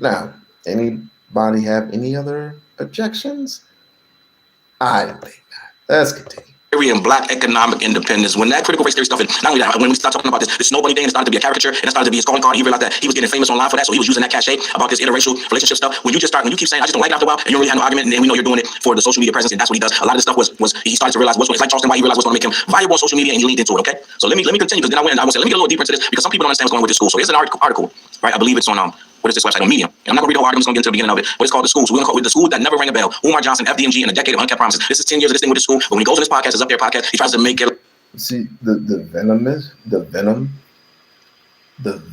Now, anybody have any other objections? I don't think not. Let's continue. And black economic independence. When that critical race theory stuff, and not only that, when we start talking about this snowbunny thing, it started to be a caricature, and it started to be his calling card. He realized that he was getting famous online for that, so he was using that cachet about this interracial relationship stuff. When you keep saying, I just don't like it after a while, and you don't really have no argument, and then we know you're doing it for the social media presence, and that's what he does. A lot of this stuff was he started to realize it's like Charleston White. He realized what's going to make him valuable on social media, and he leaned into it. Okay, so let me continue, because then I will say, let me get a little deeper into this, because some people don't understand what's going on with the school. So here's an article, right? I believe it's on what is this website, on Medium. And I'm not going to read the whole article. I'm just going to get to the beginning of it. But it's called The School. So we're going to call it The School That Never Rang a Bell. Umar Johnson, FDMG, and a Decade of Unkept Promises. This is 10 years of this thing with the school. But when he goes on this podcast, it's up there podcast, he tries to make it. See, the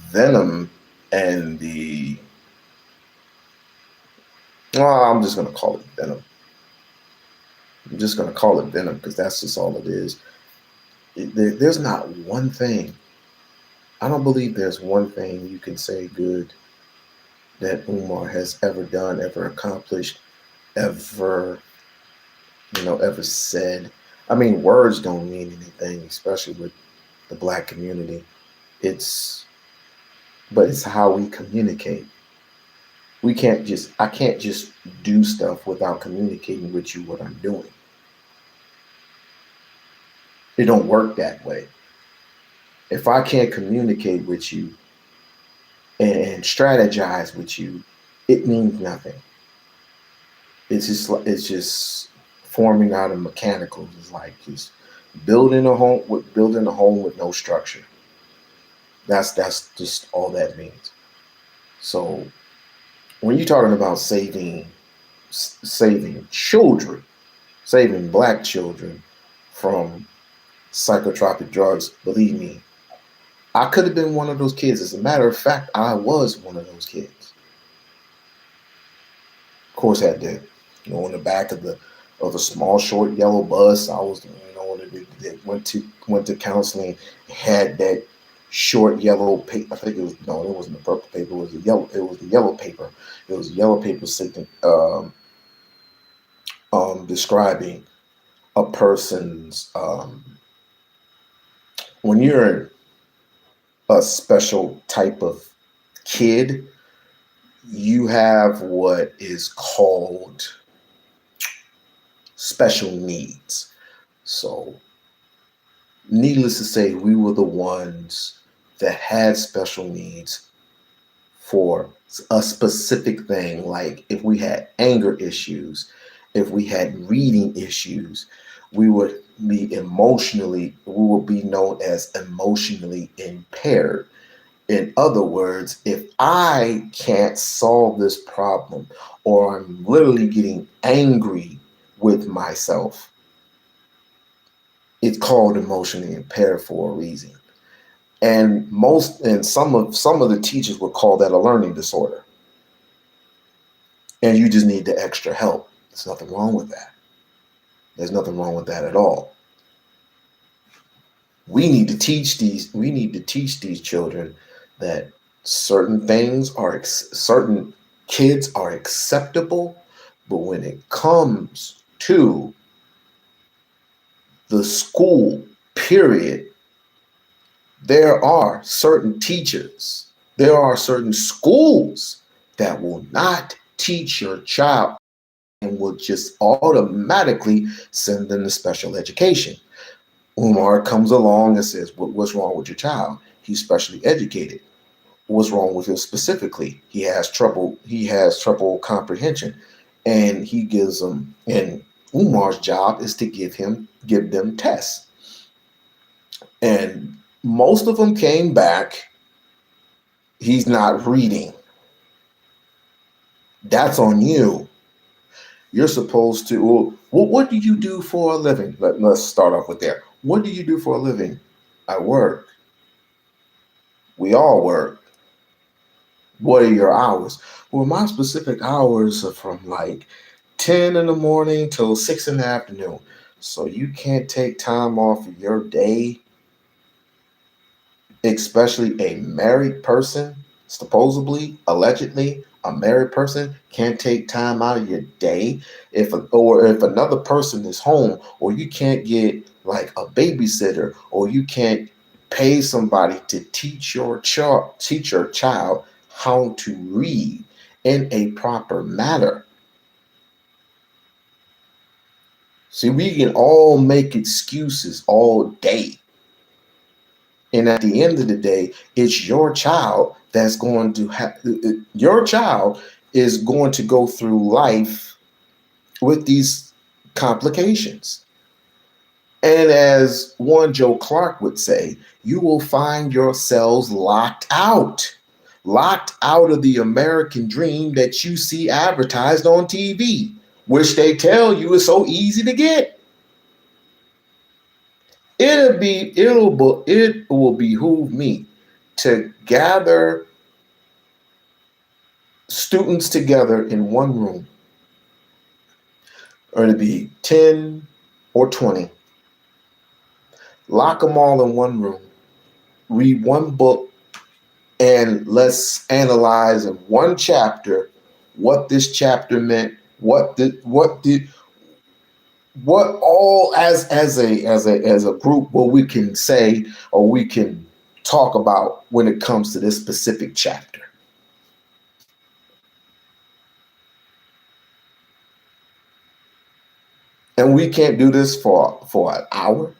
venom and the I'm just gonna call it venom. I'm just gonna call it venom because that's just all it is. There's not one thing. I don't believe there's one thing you can say good that Umar has ever done, ever accomplished, ever said. I mean, words don't mean anything, especially with the black community. But it's how we communicate. I can't just do stuff without communicating with you what I'm doing. It don't work that way. If I can't communicate with you and strategize with you, it means nothing. It's just forming out of mechanicals. It's like just building a home with no structure. That's just all that means. So when you're talking about saving children, saving black children from psychotropic drugs, believe me, I could have been one of those kids. As a matter of fact, I was one of those kids. Of course, I had to go in the back of the small, short, yellow bus. I was, that went to counseling, had that short yellow paper. I think it wasn't the purple paper. It was the yellow. It was the yellow paper. It was yellow paper describing a person's when you're a special type of kid, you have what is called special needs. So, needless to say, we were the ones that had special needs for a specific thing. Like if we had anger issues, if we had reading issues, we would be known as emotionally impaired. In other words, if I can't solve this problem, or I'm literally getting angry with myself, it's called emotionally impaired for a reason. And some of the teachers would call that a learning disorder. And you just need the extra help. There's nothing wrong with that. There's nothing wrong with that at all. We need to teach these children that certain kids are acceptable, but when it comes to the school period, there are certain teachers, there are certain schools that will not teach your child and will just automatically send them to special education. Umar comes along and says, what's wrong with your child? He's specially educated. What's wrong with him specifically? He has trouble comprehension. And he gives them, and Umar's job is to give them tests. And most of them came back, he's not reading. That's on you. You're supposed to, well, what do you do for a living? Let's start off with there. What do you do for a living? I work. We all work. What are your hours? Well, my specific hours are from like 10 in the morning till 6 in the afternoon. So you can't take time off of your day, especially a married person, supposedly, allegedly, a married person can't take time out of your day if another person is home, or you can't get like a babysitter, or you can't pay somebody to teach your child how to read, in a proper manner. See, we can all make excuses all day. And at the end of the day, it's your child that's going to have, your child is going to go through life with these complications. And as one Joe Clark would say, you will find yourselves locked out of the American dream that you see advertised on TV, which they tell you is so easy to get. It will behoove me to gather students together in one room, or to be 10 or 20, lock them all in one room, read one book, and let's analyze in one chapter what this chapter meant, what all as a group, what we can say or we can talk about when it comes to this specific chapter. And we can't do this for an hour.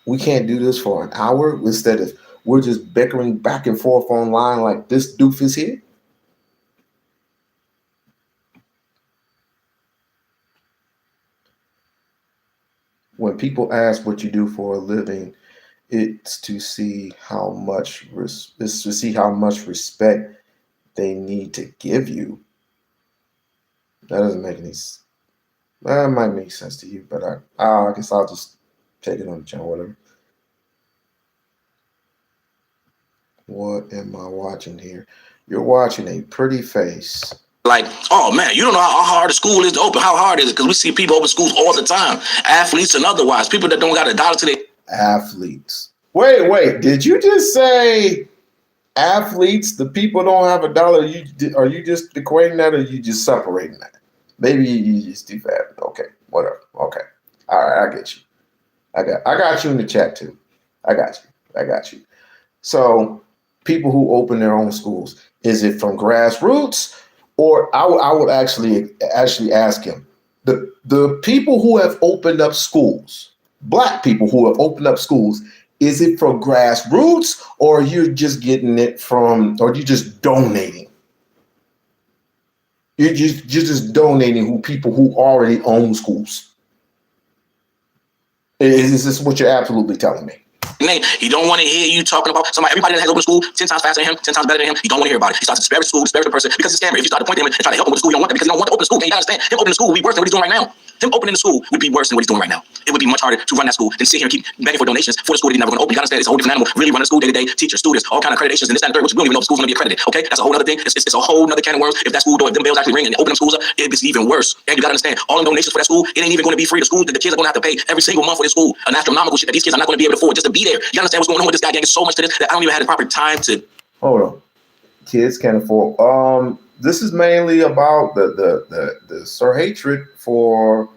We can't do this for an hour instead of we're just bickering back and forth online like this doofus here. When people ask what you do for a living, it's to see how much respect they need to give you. That doesn't make any sense. That might make sense to you, but I guess I'll just take it on the channel, whatever. What am I watching here? You're watching a pretty face. Like, oh man, you don't know how hard the school is to open. How hard is it? Because we see people open schools all the time, athletes and otherwise, people that don't got a dollar to their athletes. Wait, did you just say athletes? The people don't have a dollar. Are you just equating that, or are you just separating that? Maybe you just do that. Okay, whatever. Okay, all right, I get you. I got you in the chat too. I got you. So people who open their own schools, is it from grassroots, or I would actually ask him, the people who have opened up schools, Black people who have opened up schools, is it from grassroots, or you're just getting it from, or you just donating? You're just donating who people who already own schools. Is this what you're absolutely telling me? He don't want to hear you talking about somebody. Everybody that has opened school 10 times faster than him, 10 times better than him, you don't want to hear about it. He starts to disparage the person because he's a scammer. If you start to point to him and try to help him with the school, you don't want that because you don't want to open the school. Can you understand? Him opening the school would be worse than what he's doing right now. Him opening the school would be worse than what he's doing right now. It would be much harder to run that school than sit here and keep begging for donations for the school that he's never going to open. You understand? It's a whole different animal. Really running a school day to day, teachers, students, all kind of accreditations and this, that, and the third, which we don't even know if the school's going to be accredited. Okay, that's a whole other thing. It's a whole other can of worms. If that school door, if them bells actually ring and they open them schools up, it's even worse. And you got to understand, all the donations for that school, it ain't even going to be free. The school, the kids are going to have to pay every single month for this school an astronomical shit that these kids are not going to be able to afford just to be there. You understand what's going on with this guy? Getting so much to this that I don't even have the proper time to. Hold on, kids can't afford. This is mainly about the sir hatred for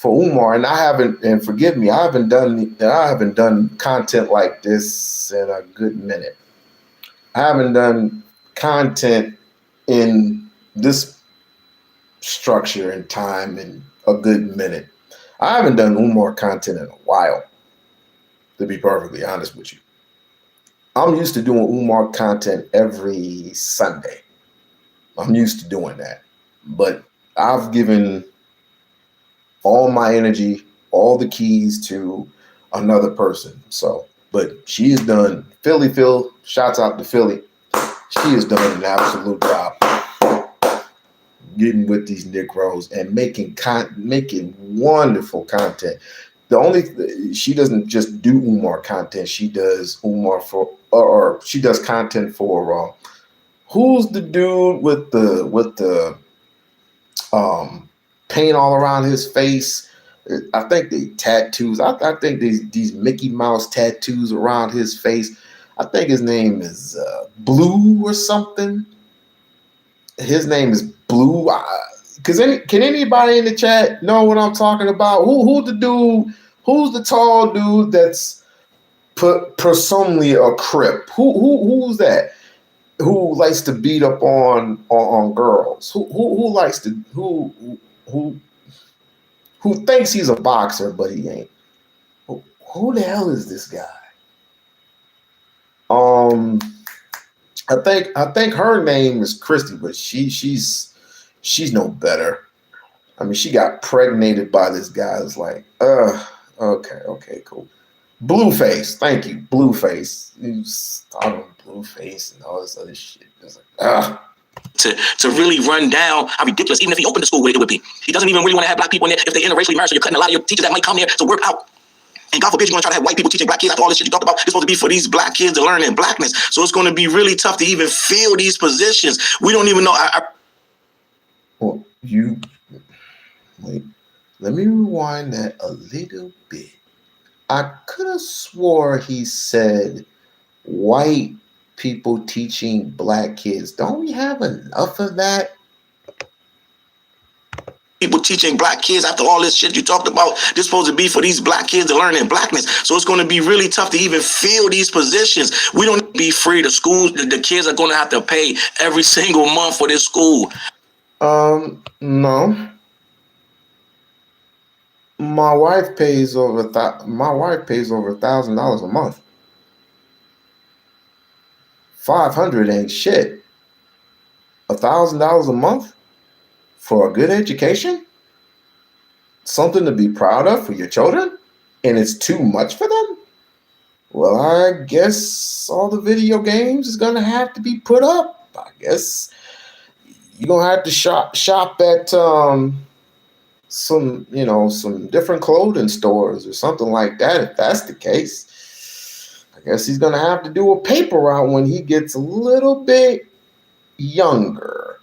Umar, and I haven't, and forgive me, I haven't done content like this in a good minute. I haven't done content in this structure and time in a good minute. I haven't done Umar content in a while, to be perfectly honest with you. I'm used to doing Umar content every Sunday. I'm used to doing that, but I've given all my energy, all the keys to another person. So, but she has done, Phil, shouts out to Philly. She has done an absolute job getting with these Negroes and making wonderful content. She doesn't just do Umar content. She does Umar or she does content for who's the dude with the paint all around his face? I think they tattoos. I think these Mickey Mouse tattoos around his face. I think his name is Blue or something. His name is Blue. Can anybody in the chat know what I'm talking about? Who's the dude? Who's the tall dude that's presumably a Crip? Who's that? who likes to beat up on girls, who likes to who who thinks he's a boxer but he ain't. Who the hell is this guy? Um, I think her name is Christy, but she's no better. I mean, she got pregnated by this guy. It's like, okay, cool. Blueface, thank you, Blueface. You started on Blueface and all this other shit. It's like, to really run down how ridiculous, even if he opened the school, it would be. He doesn't even really want to have black people in there if they're interracially married, so you're cutting a lot of your teachers that might come there to work out. And God forbid you're going to try to have white people teaching black kids after all this shit you talked about. It's supposed to be for these black kids to learn in blackness. So it's going to be really tough to even fill these positions. We don't even know. well, you wait. Let me rewind that a little bit. I could have swore he said white people teaching black kids. Don't we have enough of that? People teaching black kids after all this shit you talked about. This supposed to be for these black kids to learn in blackness. So it's going to be really tough to even fill these positions. We don't be free. The schools, the kids are going to have to pay every single month for this school. No. My wife pays over $1,000 a month. 500 ain't shit. $1,000 a month for a good education? Something to be proud of for your children? And it's too much for them? Well, I guess all the video games is gonna have to be put up. I guess you're gonna have to shop at some different clothing stores or something like that. If that's the case, I guess he's gonna have to do a paper route when he gets a little bit younger.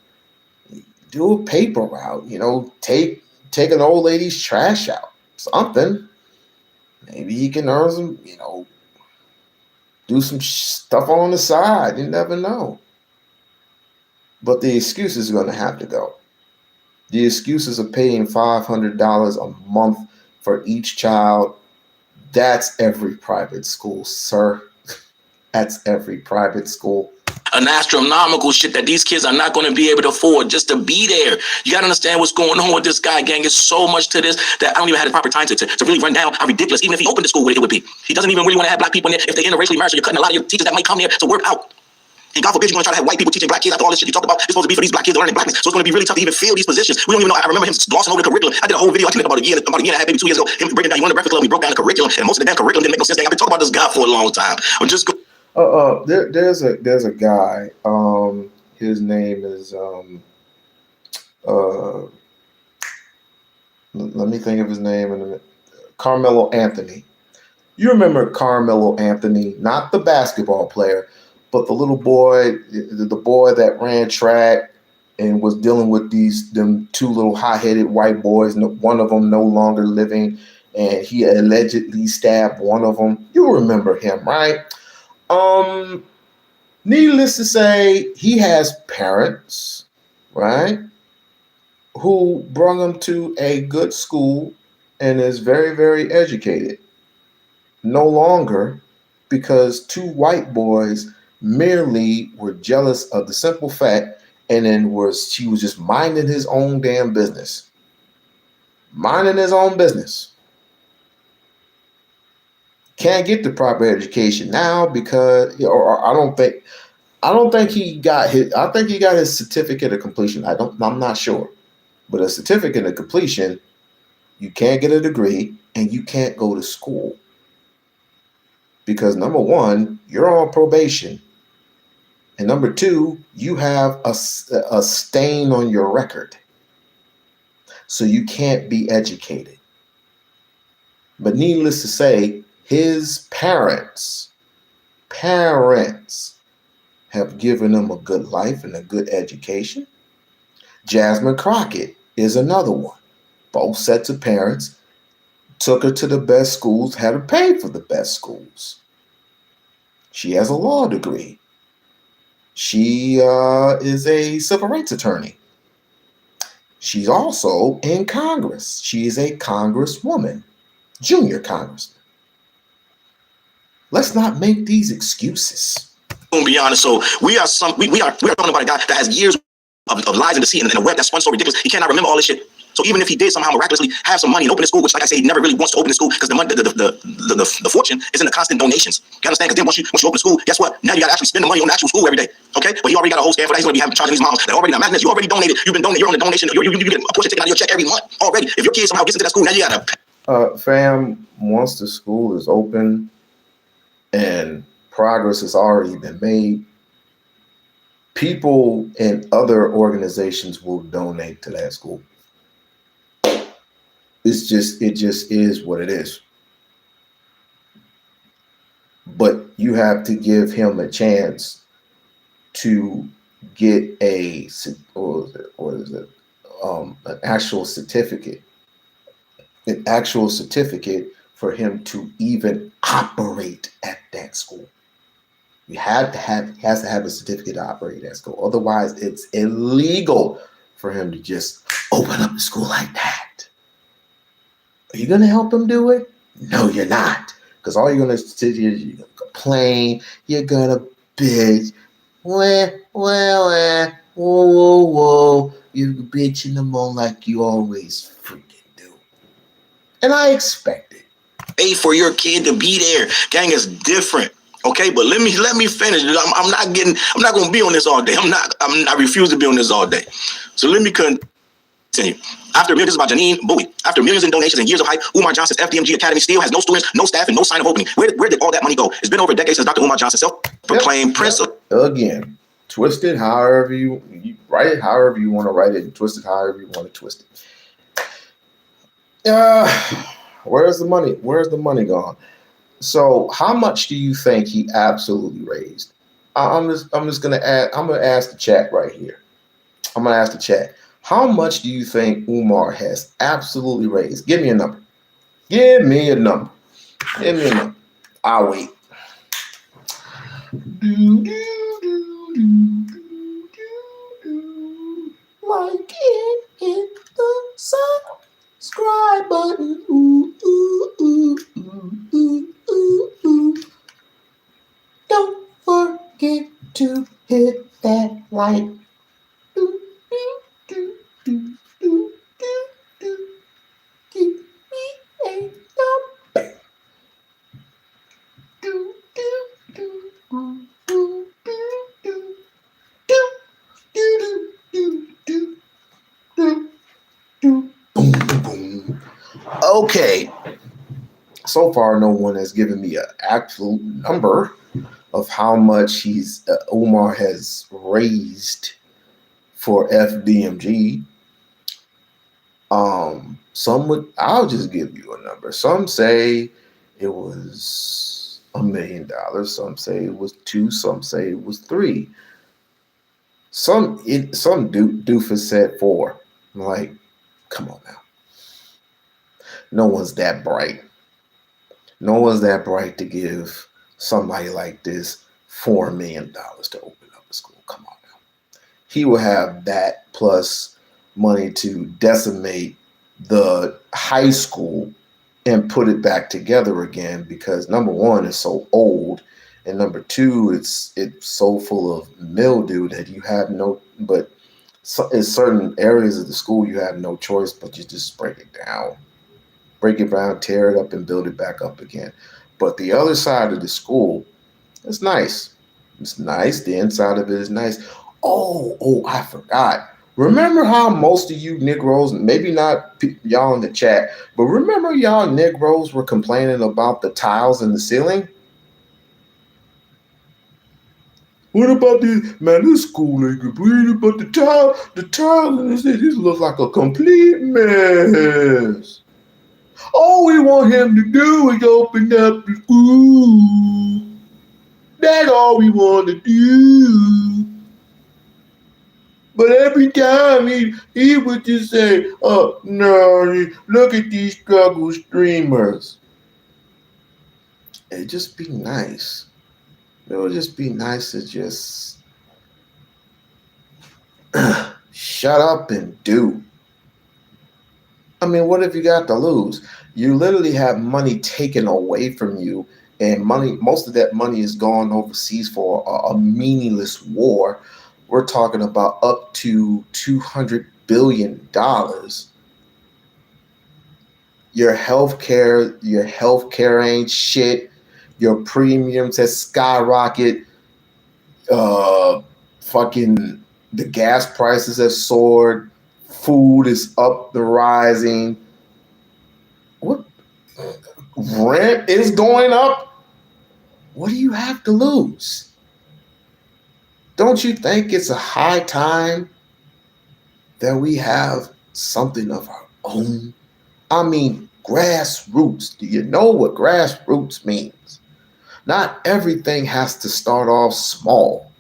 Do a paper route, take an old lady's trash out, something. Maybe he can earn some, do some stuff on the side. You never know. But the excuses are going to have to go. The excuses of paying $500 a month for each child, that's every private school, sir. That's every private school. An astronomical shit that these kids are not going to be able to afford just to be there. You got to understand what's going on with this guy, gang. It's so much to this that I don't even have the proper time to really run down how ridiculous, even if he opened the school, it would be. He doesn't even really want to have black people in there if they're interracially married, so you're cutting a lot of your teachers that might come there to work out. And God forbid you're going to try to have white people teaching black kids after all this shit you talked about. It's supposed to be for these black kids to learn in blackness. So it's going to be really tough to even fill these positions. We don't even know. I remember him glossing over the curriculum. I did a whole video, I think about a year and a half, maybe 2 years ago, him breaking down. You went to Breakfast Club, we broke down the curriculum, and most of the damn curriculum didn't make no sense. I've been talking about this guy for a long time. I'm just there's a guy. His name is let me think of his name in a minute. Carmelo Anthony. You remember Carmelo Anthony, not the basketball player, but the little boy, the boy that ran track and was dealing with them two little hot-headed white boys. One of them no longer living, and he allegedly stabbed one of them. You remember him, right? Needless to say, he has parents, right, who brought him to a good school and is very, very educated. No longer because two white boys merely were jealous of the simple fact, and then he was just minding his own damn business. Minding his own business. Can't get the proper education now because, or I don't think he got his. I think he got his certificate of completion. I'm not sure, but a certificate of completion, you can't get a degree and you can't go to school because number one, you're on probation, and number two, you have a stain on your record, so you can't be educated. But needless to say, his parents have given him a good life and a good education. Jasmine Crockett is another one. Both sets of parents took her to the best schools, had her paid for the best schools. She has a law degree. She is a civil rights attorney. She's also in Congress. She is a congresswoman, junior congressman. Let's not make these excuses. and beyond. So we are talking about a guy that has years of lies and deceit and a web that's spun so ridiculous. He cannot remember all this shit. So even if he did somehow miraculously have some money and open a school, which, like I say, he never really wants to open a school because the money, the fortune is in the constant donations. You understand? Because then once you open a school, guess what? Now you got to actually spend the money on the actual school every day. Okay, but he already got a whole stand for that. He's going to be charging these moms that already. Now imagine this: you already donated. You've been donated. You're on the donation. You get a portion taken out of your check every month already. If your kid somehow gets into that school, now you got to. Fam, once the school is open and progress has already been made, people in other organizations will donate to that school. It just is what it is. But you have to give him a chance to get an actual certificate. An actual certificate for him to even operate at that school. He has to have a certificate to operate at school. Otherwise, it's illegal for him to just open up the school like that. Are you going to help him do it? No, you're not. Because all you're going to sit here is you're going to complain. You're going to bitch. Whoa. You're bitching them on like you always freaking do. And I expect it. Pay for your kid to be there. Gang is different. Okay, but let me finish. I'm not going to be on this all day. I refuse to be on this all day. So let me continue. After millions about Janine Bowie, after millions in donations and years of hype, Umar Johnson's FDMG Academy still has no students, no staff, and no sign of opening. Where did all that money go? It's been over a decade since Dr. Umar Johnson self-proclaimed prince. Again, twist it however you write it, however you want to write it, and twist it however you want to twist it. Where's the money? Where's the money gone? So, how much do you think he absolutely raised? I'm just gonna ask the chat right here. I'm gonna ask the chat. How much do you think Umar has absolutely raised? Give me a number. Give me a number. I'll wait. Like it, hit the subscribe button. Don't forget to hit that like. Give me a number. Boom. Okay. So far, no one has given me an absolute number of how much Umar has raised for FDMG. I'll just give you a number. Some say it was $1 million. Some say it was 2. Some say it was 3. Some doofus said 4. I'm like, come on now. No one's that bright. No one's that bright to give somebody like this $4 million to open up a school. Come on now. He will have that plus money to decimate the high school and put it back together again, because number one, it's so old, and number two, it's so full of mildew that you have in certain areas of the school you have no choice but you just break it down, tear it up, and build it back up again. But the other side of the school, it's nice. It's nice. The inside of it is nice. Oh, I forgot. Remember how most of you Negroes, maybe not y'all in the chat, but remember y'all Negroes were complaining about the tiles in the ceiling? What about this? Man, this school ain't complete, but the tile in the ceiling, this looks like a complete mess. All we want him to do is open up the school. That's all we want to do. But every time he would just say, oh, no, look at these struggle streamers. It'd just be nice. It would just be nice to just shut up and do. I mean, what have you got to lose? You literally have money taken away from you and most of that money is gone overseas for a meaningless war. We're talking about up to $200 billion. Your healthcare ain't shit. Your premiums has skyrocket. Uh, fucking the gas prices have soared. Food is up the rising. What rent is going up? What do you have to lose? Don't you think it's a high time that we have something of our own? I mean, grassroots. Do you know what grassroots means? Not everything has to start off small.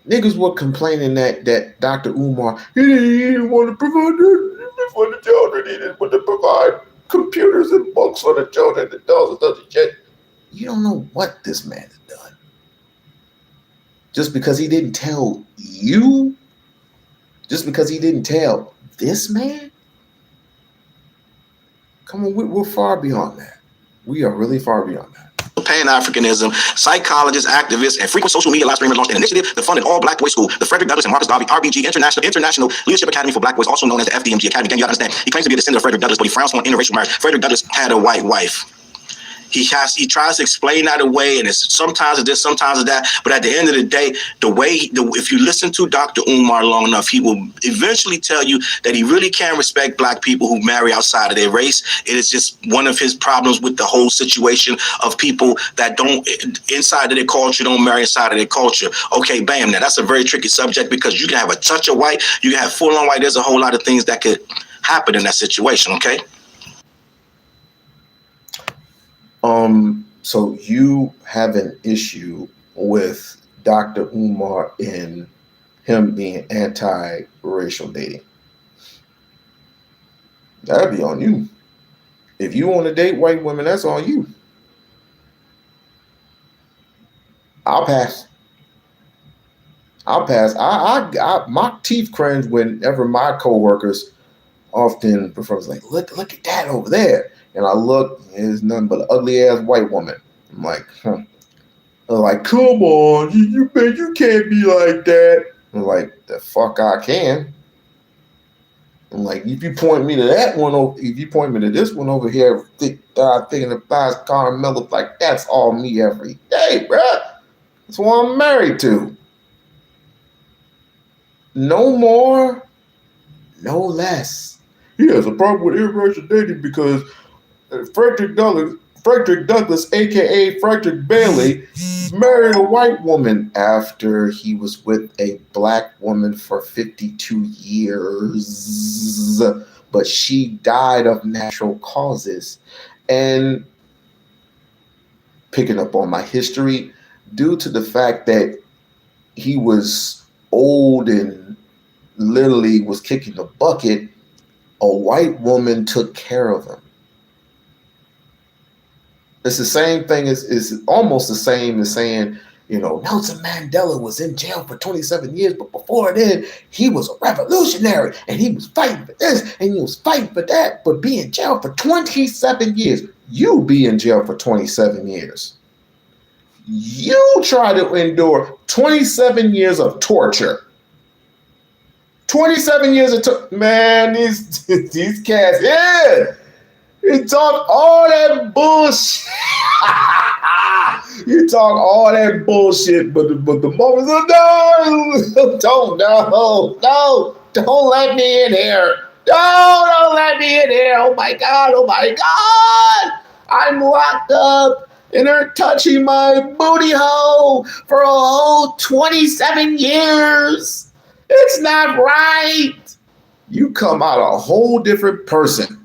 Niggas were complaining that Dr. Umar, he didn't want to provide this for the children. He didn't want to provide computers and books for the children and does shit. You don't know what this man has done. Just because he didn't tell you, just because he didn't tell this man, come on, we're far beyond that. We are really far beyond that. Pan-Africanism, psychologists, activists, and frequent social media live streamers launched an initiative that funded all black boys school, the Frederick Douglass and Marcus Garvey RBG International Leadership Academy for Black Boys, also known as the FDMG Academy. Again, you understand, he claims to be a descendant of Frederick Douglass, but he frowns on interracial marriage. Frederick Douglass had a white wife. He tries to explain that away, and it's sometimes it's this, sometimes it's that. But at the end of the day, if you listen to Dr. Umar long enough, he will eventually tell you that he really can't respect black people who marry outside of their race. It is just one of his problems with the whole situation of people that don't inside of their culture don't marry inside of their culture. Okay, bam. Now that's a very tricky subject because you can have a touch of white, you can have full on white. There's a whole lot of things that could happen in that situation. Okay. So you have an issue with Dr. Umar and him being anti-racial dating. That'd be on you. If you want to date white women, that's on you. I'll pass. My teeth cringe whenever my coworkers often prefer like, look at that over there. And I look, and it's nothing but an ugly ass white woman. I'm like, They're like, come on, you can't be like that. I'm like, the fuck I can. I'm like, if you point me to that one, if you point me to this one over here, thinking the thighs caramel, like that's all me every day, bruh. That's what I'm married to. No more, no less. He has a problem with interracial dating because Frederick Douglass, aka Frederick Bailey, married a white woman after he was with a black woman for 52 years, but she died of natural causes. And picking up on my history, due to the fact that he was old and literally was kicking the bucket, a white woman took care of him. It's the same thing is almost the same as saying, Nelson Mandela was in jail for 27 years, but before then, he was a revolutionary and he was fighting for this and he was fighting for that, but be in jail for 27 years. You be in jail for 27 years. You try to endure 27 years of torture. 27 years of torture. Man, these cats, yeah. You talk all that bullshit. You talk all that bullshit, but the moment of don't let me in here. Don't let me in here. Oh my God. I'm locked up and they're touching my booty hole for a whole 27 years. It's not right. You come out a whole different person.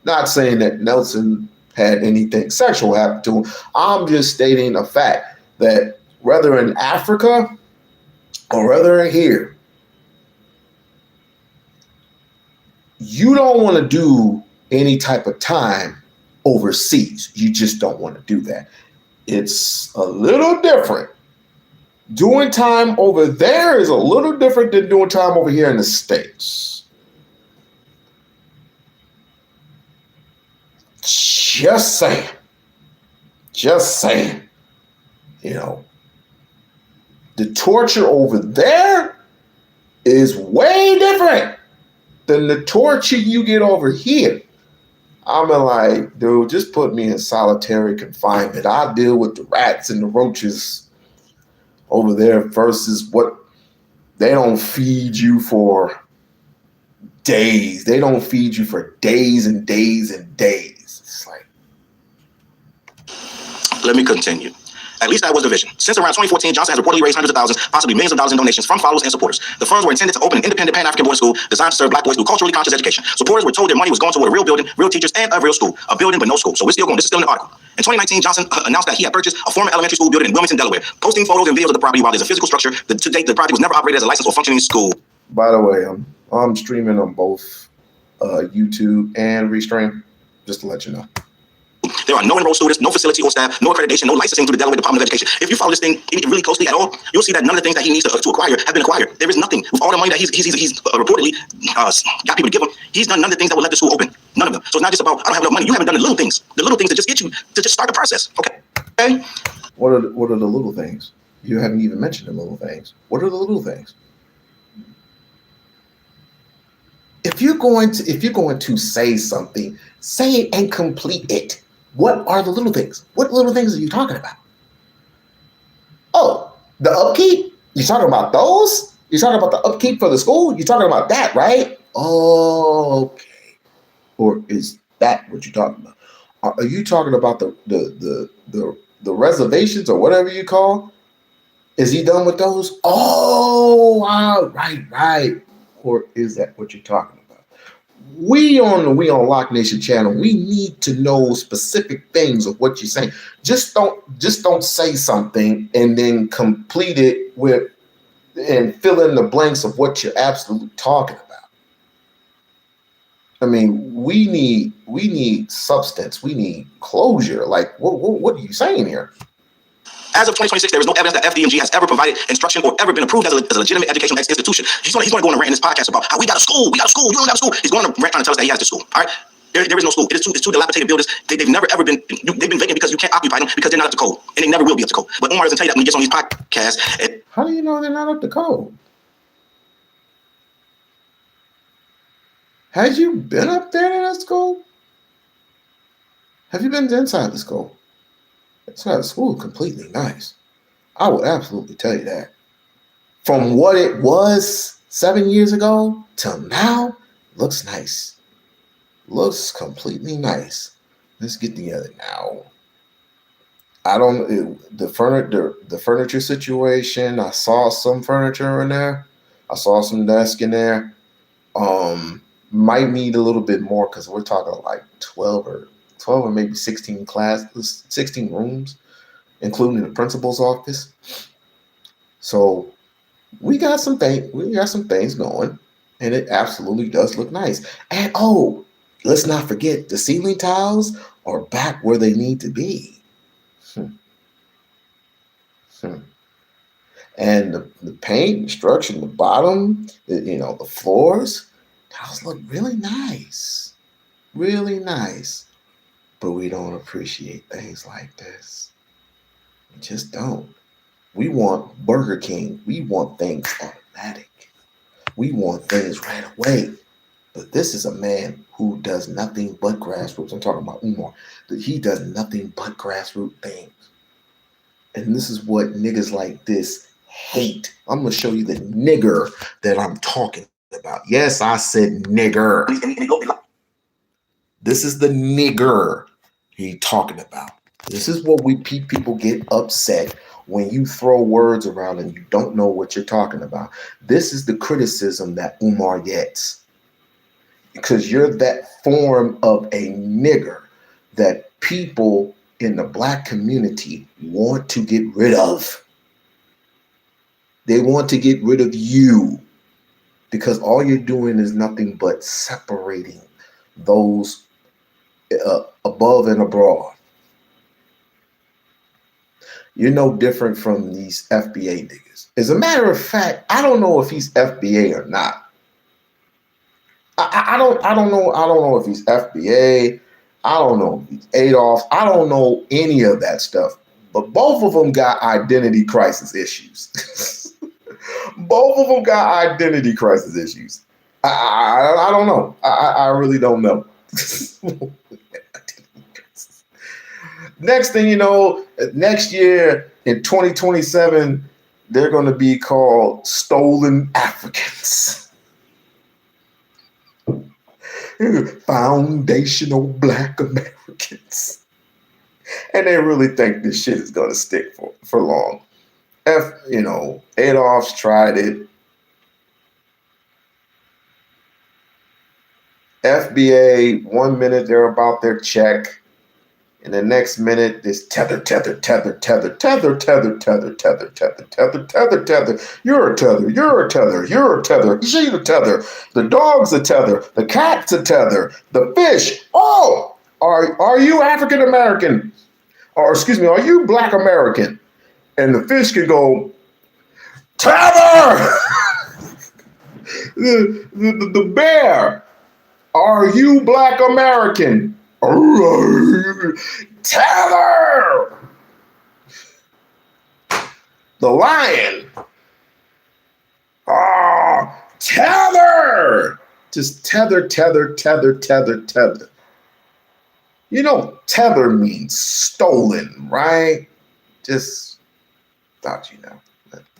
Not saying that Nelson had anything sexual happen to him. I'm just stating a fact that whether in Africa or whether here, you don't want to do any type of time overseas. You just don't want to do that. It's a little different. Doing time over there is a little different than doing time over here in the States. Just saying. Just saying. You know, the torture over there is way different than the torture you get over here. I'm like, dude, just put me in solitary confinement. I'll deal with the rats and the roaches over there versus what they don't feed you for days. They don't feed you for days and days and days. It's like, let me continue. At least that was the vision. Since around 2014, Johnson has reportedly raised hundreds of thousands, possibly millions of dollars in donations from followers and supporters. The funds were intended to open an independent Pan-African boarding school designed to serve black boys through culturally conscious education. Supporters were told their money was going toward a real building, real teachers, and a real school. A building, but no school. So we're still going. This is still in the article. In 2019, Johnson announced that he had purchased a former elementary school building in Wilmington, Delaware, posting photos and videos of the property. While there's a physical structure, to date, the project was never operated as a licensed or functioning school. By the way, I'm streaming on both YouTube and Restream, just to let you know. There are no enrolled students, no facility or staff, no accreditation, no licensing through the Delaware Department of Education. If you follow this thing really closely at all, you'll see that none of the things that he needs to acquire have been acquired. There is nothing. With all the money that he's reportedly got people to give him, he's done none of the things that will let the school open. None of them. So it's not just about, I don't have enough money. You haven't done the little things. The little things that just get you to just start the process. Okay? What are the little things? You haven't even mentioned the little things. What are the little things? If you're going to say something, say it and complete it. What are the little things? What little things are you talking about? Oh, the upkeep? You're talking about those? You're talking about the upkeep for the school? You're talking about that, right? Oh, okay. Or is that what you're talking about? Are you talking about the reservations or whatever you call? Is he done with those? Oh, wow, right. Or is that what you're talking about? We on the We-On-Loc Nation channel, we need to know specific things of what you're saying. Just don't say something and then complete it with and fill in the blanks of what you're absolutely talking about. I mean, we need substance. We need closure. Like, what are you saying here? As of 2026, there is no evidence that FDMG has ever provided instruction or ever been approved as a legitimate educational institution. He's going to go on a rant in this podcast about how we got a school, you don't got a school. He's going on a rant trying to tell us that he has the school. All right, there is no school. It's two dilapidated buildings. They've never ever been. They've been vacant because you can't occupy them because they're not up to code, and they never will be up to code. But Umar doesn't tell you that when he gets on these podcasts. How do you know they're not up to code? Have you been up there in that school? Have you been inside the school? Inside the school is completely nice. I would absolutely tell you that. From what it was 7 years ago till now, looks nice. Looks completely nice. Let's get together now. The furniture situation. I saw some furniture in there. I saw some desk in there. Might need a little bit more because we're talking like 12 or maybe 16 rooms, including the principal's office. So we got some things going, and it absolutely does look nice. And let's not forget the ceiling tiles are back where they need to be. And the paint, structure, the bottom, the floors, tiles look really nice. Really nice. But we don't appreciate things like this. We just don't. We want Burger King. We want things automatic. We want things right away. But this is a man who does nothing but grassroots. I'm talking about Umar. He does nothing but grassroots things. And this is what niggas like this hate. I'm going to show you the nigger that I'm talking about. Yes, I said nigger. This is the nigger he talking about. This is what people get upset when you throw words around and you don't know what you're talking about. This is the criticism that Umar gets. Because you're that form of a nigger that people in the black community want to get rid of. They want to get rid of you because all you're doing is nothing but separating those above and abroad. You're no different from these FBA niggas. As a matter of fact, I don't know if he's FBA or not. I don't know if he's FBA. I don't know Adolf. I don't know any of that stuff. But both of them got identity crisis issues. Both of them got identity crisis issues. I don't know. I really don't know. Next thing you know, next year in 2027, they're going to be called stolen Africans. Foundational Black Americans. And they really think this shit is going to stick for long. Adolf's tried it. FBA, 1 minute they're about their check. And the next minute, this tether. You're a tether. She's a tether. The dog's a tether. The cat's a tether. The fish. Oh, are you African American? Or excuse me, are you Black American? And the fish can go, tether. the bear. Are you Black American? Tether! The lion. Tether! Just tether. Tether means stolen, right? Just thought you know.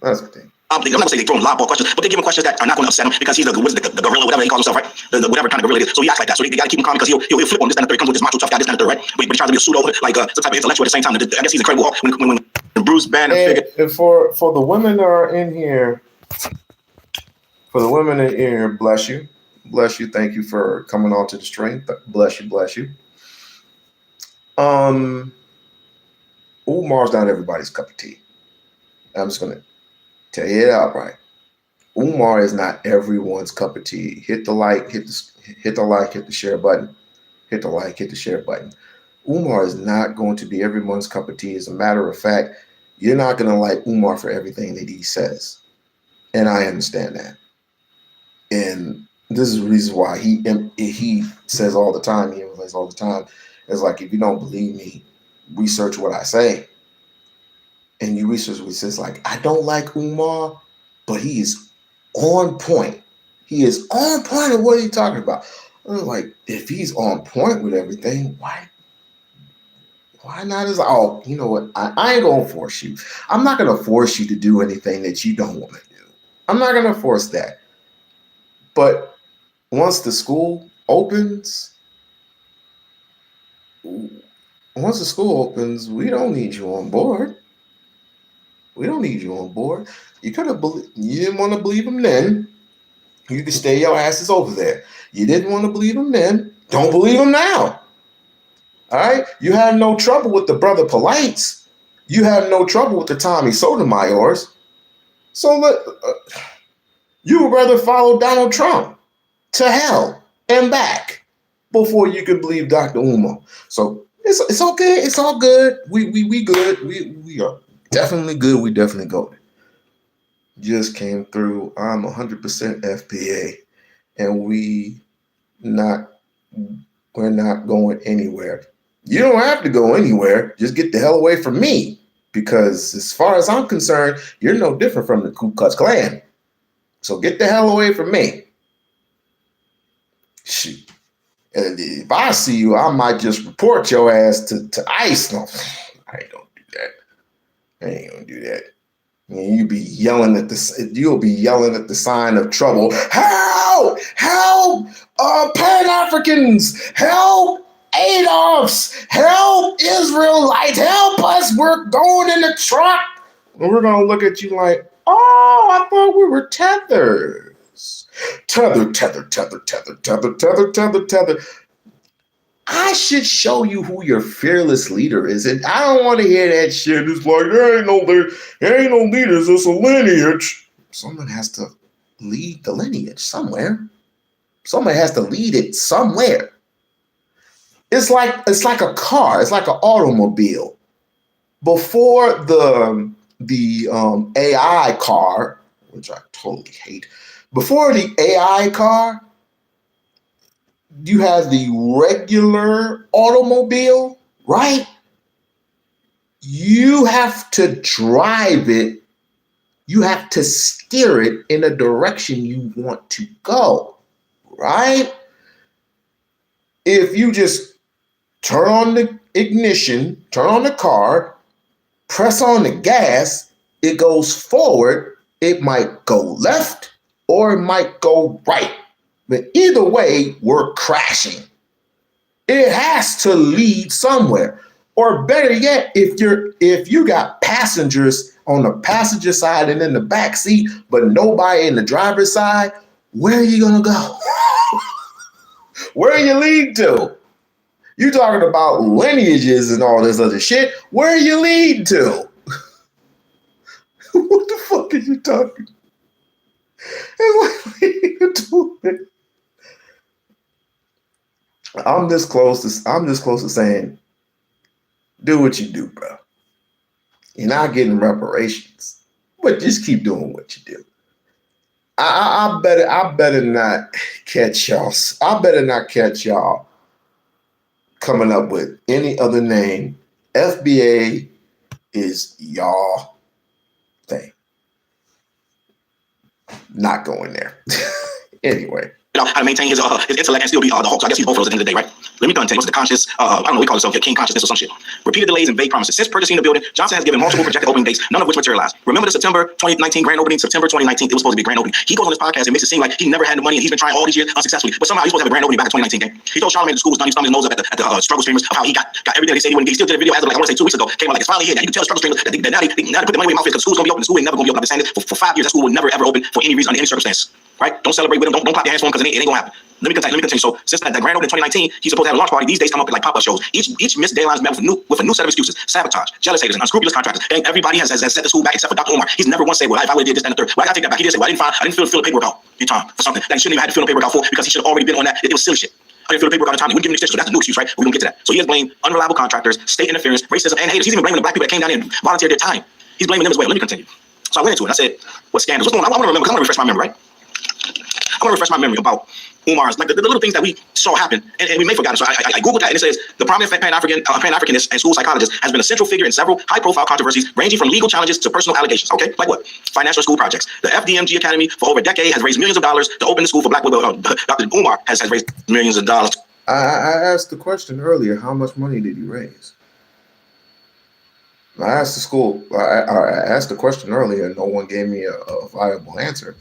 That's the thing. I'm not gonna say they throw him lobball questions, but they give him questions that are not gonna upset him because he's the gorilla, whatever he calls himself, right? The whatever kind of gorilla it is. So he acts like that. So they gotta keep him calm because he'll flip on this and the third. He comes with this macho tough guy, this and the third, right? But he tries to be a pseudo, like some type of intellectual at the same time. I guess he's Incredible Hulk when Bruce Banner figured. And for the women that are in here, bless you. Bless you. Thank you for coming on to the stream. Bless you. Umar's not everybody's cup of tea. I'm just gonna tell you it outright. Umar is not everyone's cup of tea. Hit the like, hit the share button. Hit the like, hit the share button. Umar is not going to be everyone's cup of tea. As a matter of fact, you're not going to like Umar for everything that he says. And I understand that. And this is the reason why he says all the time, he emphasizes all the time, it's like, if you don't believe me, research what I say. And you research what he says, like, I don't like Umar, but he is on point. He is on point of what he's talking about. I'm like, if he's on point with everything, why not? You know what? I ain't gonna force you. I'm not gonna force you to do anything that you don't want to do. I'm not gonna force that. But once the school opens, we don't need you on board. We don't need you on board. You didn't want to believe him then. You can stay your asses over there. You didn't want to believe him then. Don't believe him now. All right? You had no trouble with the brother Polites. You had no trouble with the Tommy Sotomayors. So you would rather follow Donald Trump to hell and back before you could believe Dr. Umar. So it's okay. It's all good. We good. We are definitely good. We definitely golden. Just came through. I'm 100% FBA, and we're not going anywhere. You don't have to go anywhere. Just get the hell away from me, because as far as I'm concerned, you're no different from the Ku Klux Klan. So get the hell away from me. Shoot. And if I see you, I might just report your ass to ICE. No, I ain't gonna do that. I ain't gonna do that. And you'll be yelling at the sign of trouble. Help! Help! Pan-Africans! Help! Adolfs! Help! Israelites! Help us! We're going in the truck! And we're gonna look at you like, oh, I thought we were tethers. Tether. I should show you who your fearless leader is. And I don't want to hear that shit. It's like, there ain't no leaders, it's a lineage. Someone has to lead the lineage somewhere. Someone has to lead it somewhere. It's like a car. It's like an automobile. Before the AI car, which I totally hate, before the AI car, you have the regular automobile, right? You have to drive it. You have to steer it in a direction you want to go, right? If you just turn on the ignition, turn on the car, press on the gas, it goes forward. It might go left or it might go right. But either way, we're crashing. It has to lead somewhere. Or better yet, if you got passengers on the passenger side and in the back seat, but nobody in the driver's side, where are you gonna go? Where are you lead to? You talking about lineages and all this other shit. Where are you lead to? What the fuck are you talking? What are you doing? I'm this close to saying, do what you do, bro. You're not getting reparations, but just keep doing what you do. I better not catch y'all. I better not catch y'all coming up with any other name. FBA is y'all thing. Not going there. Anyway. How to maintain his intellect and still be the Hulk. So I guess he's both of those at the end of the day, right? Let me go and tell you, what's the conscious, I don't know, we call it king consciousness or some shit. Repeated delays and vague promises. Since purchasing the building, Johnson has given multiple projected opening dates, none of which materialized. Remember the September 2019 grand opening? September 2019, it was supposed to be a grand opening. He goes on his podcast and makes it seem like he never had the money and he's been trying all these years unsuccessfully. But somehow he's supposed to have a grand opening back in 2019 game. He told Charlamagne the school was done. He thumbed his nose up at the struggle streamers of how he got everything they say he wouldn't get. He still did a video as of, like, I want to say 2 weeks ago. Came out like, it's finally here. Now you can tell struggle streamers that now they put the money where your mouth is, because the school's going to be open. The school ain't never going to be open. I've been saying this for 5 years. That school will never ever open for any reason, under any circumstance. Right? Don't celebrate with him. Don't clap your hands for him, because it ain't going to happen. Let me continue. So since that grand opening in 2019, he's supposed to have a launch party. These days come up with like pop-up shows. Each missed deadlines met with a new set of excuses: sabotage, jealous haters, and unscrupulous contractors. And everybody has set the school back except for Dr. Umar. He's never once said, "Well, if I would have did this, that, and the third." Well, I gotta take that back. He did say, "Well, I didn't fill the paperwork out in time for something that he shouldn't even had to fill the paperwork out for, because he should have already been on that. It was silly shit. I didn't fill the paperwork out in time. He wouldn't give him an extension. So that's a new excuse, right? We're gonna get to that. So he has blamed unreliable contractors, state interference, racism, and haters. He's even blaming the black people that came down and volunteered their time. He's blaming them as well. Let me continue. So I went into it. I said, "What scandals? What's going on?" I want to remember, because I want to refresh my memory, right? I want to refresh my memory about Umar's, like the little things that we saw happen, and we may have forgotten. So I Googled that, and it says the prominent Pan-Africanist and school psychologist has been a central figure in several high-profile controversies, ranging from legal challenges to personal allegations. Okay, like what? Financial school projects. The FDMG Academy, for over a decade, has raised millions of dollars to open the school for black women. Dr. Umar has raised millions of dollars. I asked the question earlier: how much money did he raise? I asked the school. I asked the question earlier, and no one gave me a viable answer.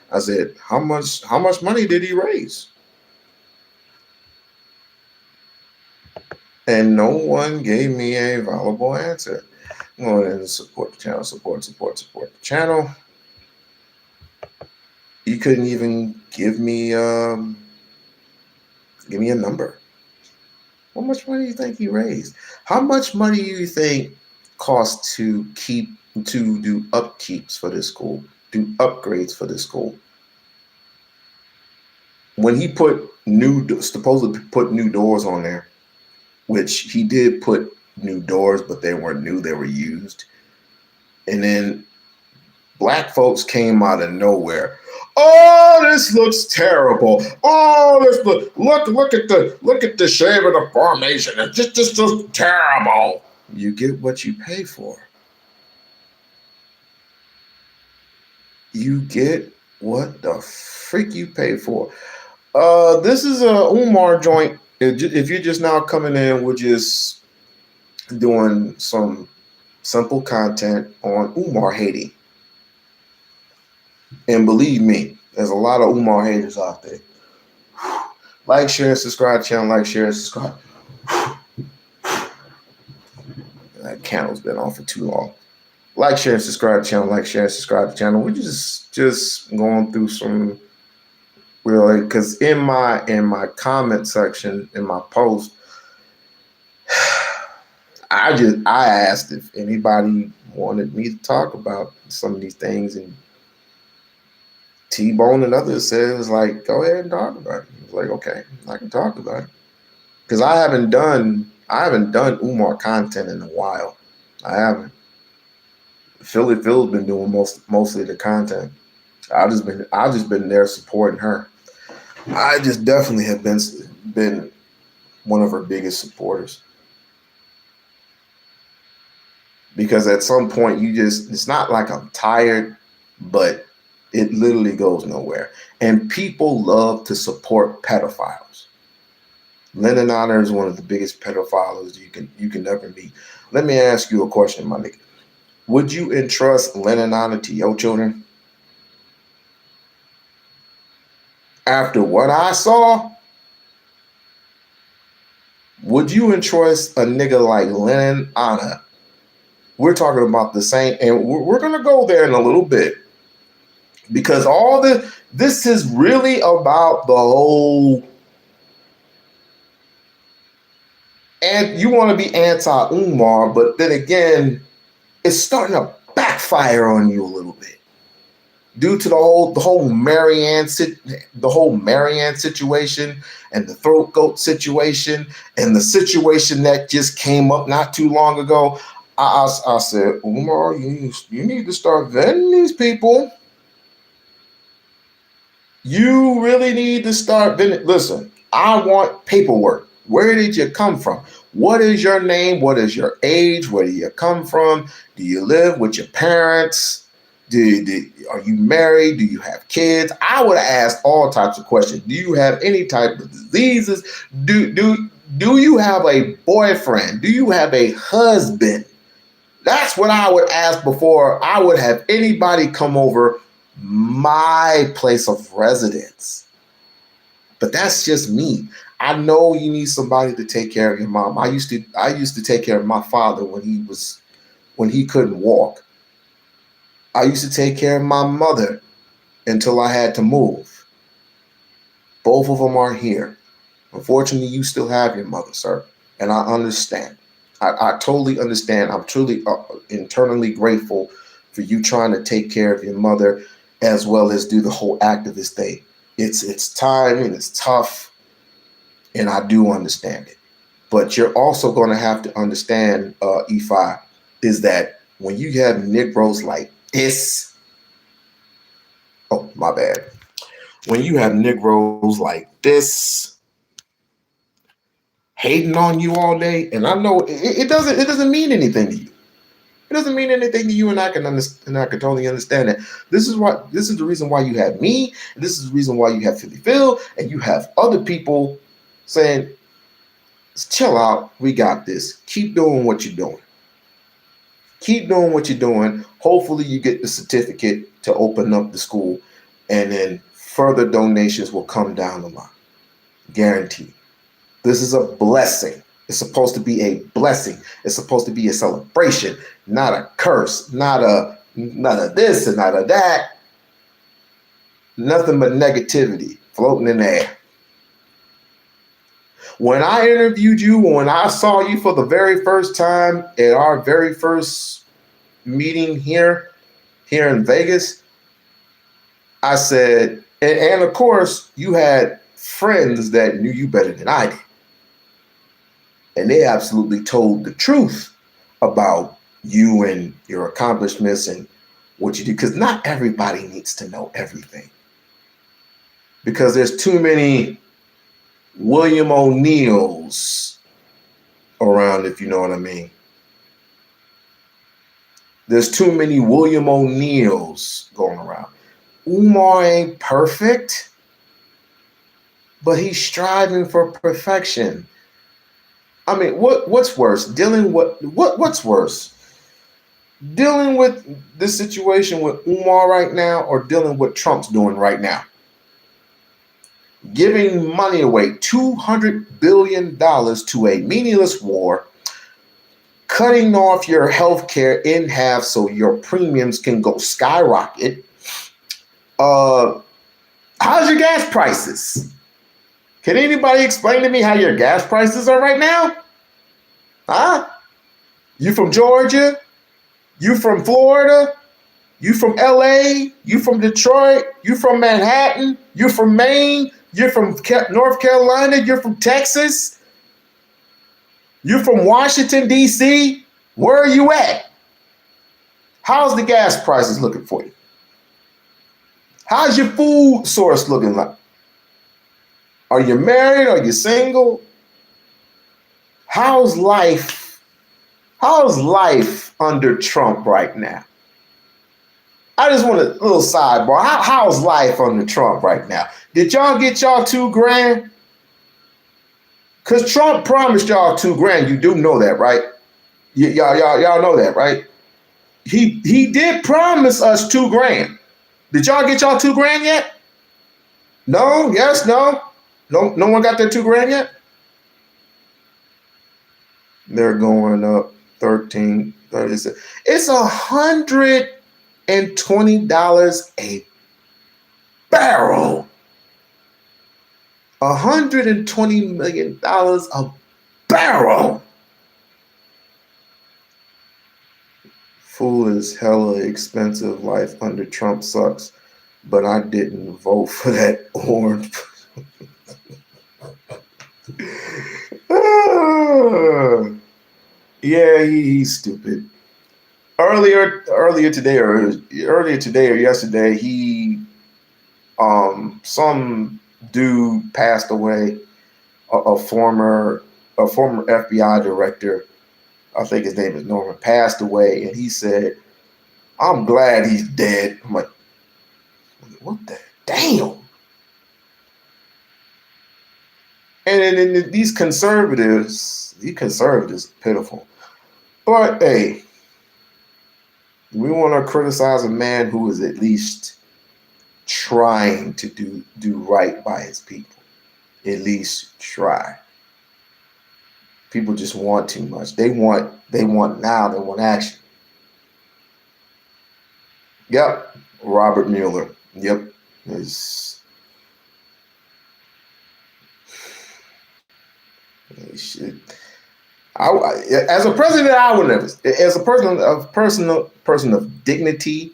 I said, how much money did he raise? And no one gave me a valuable answer. I'm going to support the channel, support the channel. You couldn't even give me a number. How much money do you think he raised? How much money do you think costs to do upkeeps for this school? Do upgrades for this school? When he supposedly put new doors on there, which he did put new doors, but they weren't new, they were used. And then black folks came out of nowhere. Oh, this looks terrible. Oh, this look at the shape of the formation. It just looks terrible. You get what you pay for. You get what the freak you pay for. This is a Umar joint. If you're just now coming in, we're just doing some simple content on Umar hating. And believe me, there's a lot of Umar haters out there. Like, share, subscribe to the channel. Like, share, subscribe. That candle's been on for too long. Like, share, subscribe to the channel. Like, share, subscribe to the channel. We're just going through some real, because in my comment section in my post, I asked if anybody wanted me to talk about some of these things, and T-Bone and others said, it was like, go ahead and talk about it. He was like, okay, I can talk about it. Because I haven't done Umar content in a while. I haven't. Phil's been doing mostly the content. I've just been there supporting her. I just definitely have been been one of her biggest supporters. Because at some point it's not like I'm tired, but it literally goes nowhere. And people love to support pedophiles. Lynan Honor is one of the biggest pedophiles you can ever meet. Let me ask you a question, my nigga. Would you entrust Lynan Honor to your children? After what I saw, would you entrust a nigga like Lynan Honor? We're talking about the same, and we're gonna go there in a little bit, because this is really about the whole, and you want to be anti-Umar, but then again, it's starting to backfire on you a little bit due to the whole Marianne situation and the throat goat situation and the situation that just came up not too long ago. I said, Umar, you need to start vetting these people. You really need to start vetting. Listen, I want paperwork. Where did you come from? What is your name? What is your age? Where do you come from? Do you live with your parents? Are you married? Do you have kids? I would ask all types of questions. Do you have any type of diseases? Do you have a boyfriend? Do you have a husband? That's what I would ask before I would have anybody come over my place of residence. But that's just me. I know you need somebody to take care of your mom. I used to take care of my father when he couldn't walk. I used to take care of my mother until I had to move. Both of them are here. Unfortunately, you still have your mother, sir. And I understand. I totally understand. I'm truly internally grateful for you trying to take care of your mother as well as do the whole activist thing. It's time and it's tough, and I do understand it. But you're also going to have to understand, E5, is that when you have Negroes like this, oh, my bad. When you have Negroes like this hating on you all day, and I know it doesn't mean anything to you. It doesn't mean anything to you, and I can understand, and I can totally understand that. This is the reason why you have me, and this is the reason why you have Philly Phil, and you have other people saying, chill out, we got this. Keep doing what you're doing. Keep doing what you're doing. Hopefully you get the certificate to open up the school, and then further donations will come down the line. Guaranteed. This is a blessing. It's supposed to be a blessing. It's supposed to be a celebration, not a curse, not a this and not a that. Nothing but negativity floating in the air. When I interviewed you, when I saw you for the very first time at our very first meeting here in Vegas, I said, and of course, you had friends that knew you better than I did. And they absolutely told the truth about you and your accomplishments and what you do. Because not everybody needs to know everything. Because there's too many William O'Neills around, if you know what I mean. There's too many William O'Neills going around. Umar ain't perfect, but he's striving for perfection. I mean, what's worse? What's worse? Dealing with this situation with Umar right now, or dealing with Trump's doing right now? Giving money away, $200 billion to a meaningless war, cutting off your health care in half so your premiums can go skyrocket. How's your gas prices? Can anybody explain to me how your gas prices are right now? Huh? You from Georgia? You from Florida? You from LA? You from Detroit? You from Manhattan? You from Maine? You're from North Carolina? You're from Texas? You're from Washington, D.C.? Where are you at? How's the gas prices looking for you? How's your food source looking like? Are you married? Are you single? How's life? How's life under Trump right now? I just want a little sidebar. How's life under Trump right now? Did y'all get y'all $2,000? Because Trump promised y'all $2,000. You do know that, right? Y'all know that, right? He did promise us $2,000. Did y'all get y'all $2,000 yet? No? Yes? No? No one got their $2,000 yet? They're going up 13, 36. It's $120 a barrel. $120 million a barrel. Fool is hella expensive. Life under Trump sucks. But I didn't vote for that orange. Yeah, he's stupid. Earlier today or yesterday, some dude passed away, a former FBI director. I think his name is Norman, passed away, and he said, "I'm glad he's dead." I'm like, what the damn? And these conservatives pitiful. But hey, we want to criticize a man who is at least trying to do right by his people. At least try. People just want too much. They want now. They want action. Yep, Robert Mueller. Yep, as a president, I would never. As a person of dignity,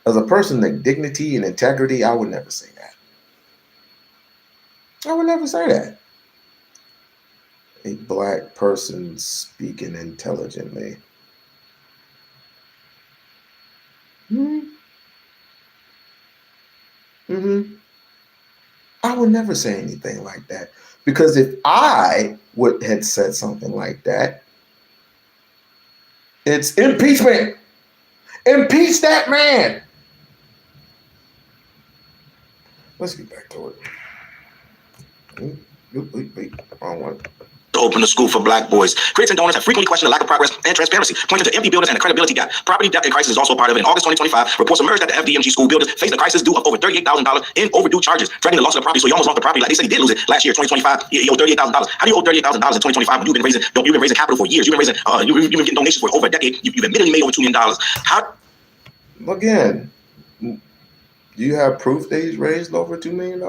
as a person of dignity and integrity, I would never say that. I would never say that. A black person speaking intelligently. I would never say anything like that. Because if I had said something like that, it's impeachment. Impeach that man. Let's get back to it. Wait. Wrong one. To open the school for black boys. Critics and donors have frequently questioned the lack of progress and transparency, pointing to empty buildings and the credibility gap. Property debt and crisis is also part of it. In August 2025, reports emerged that the FDMG school builders faced a crisis due of over $38,000 in overdue charges, threatening the loss of the property. So you almost lost the property. Like they said, he did lose it last year, 2025. He owed $38,000. How do you owe $38,000 in 2025 when you've been raising capital for years? You've been getting donations for over a decade. You've admittedly made over $2 million. How? Again, do you have proof that he's raised over $2 million?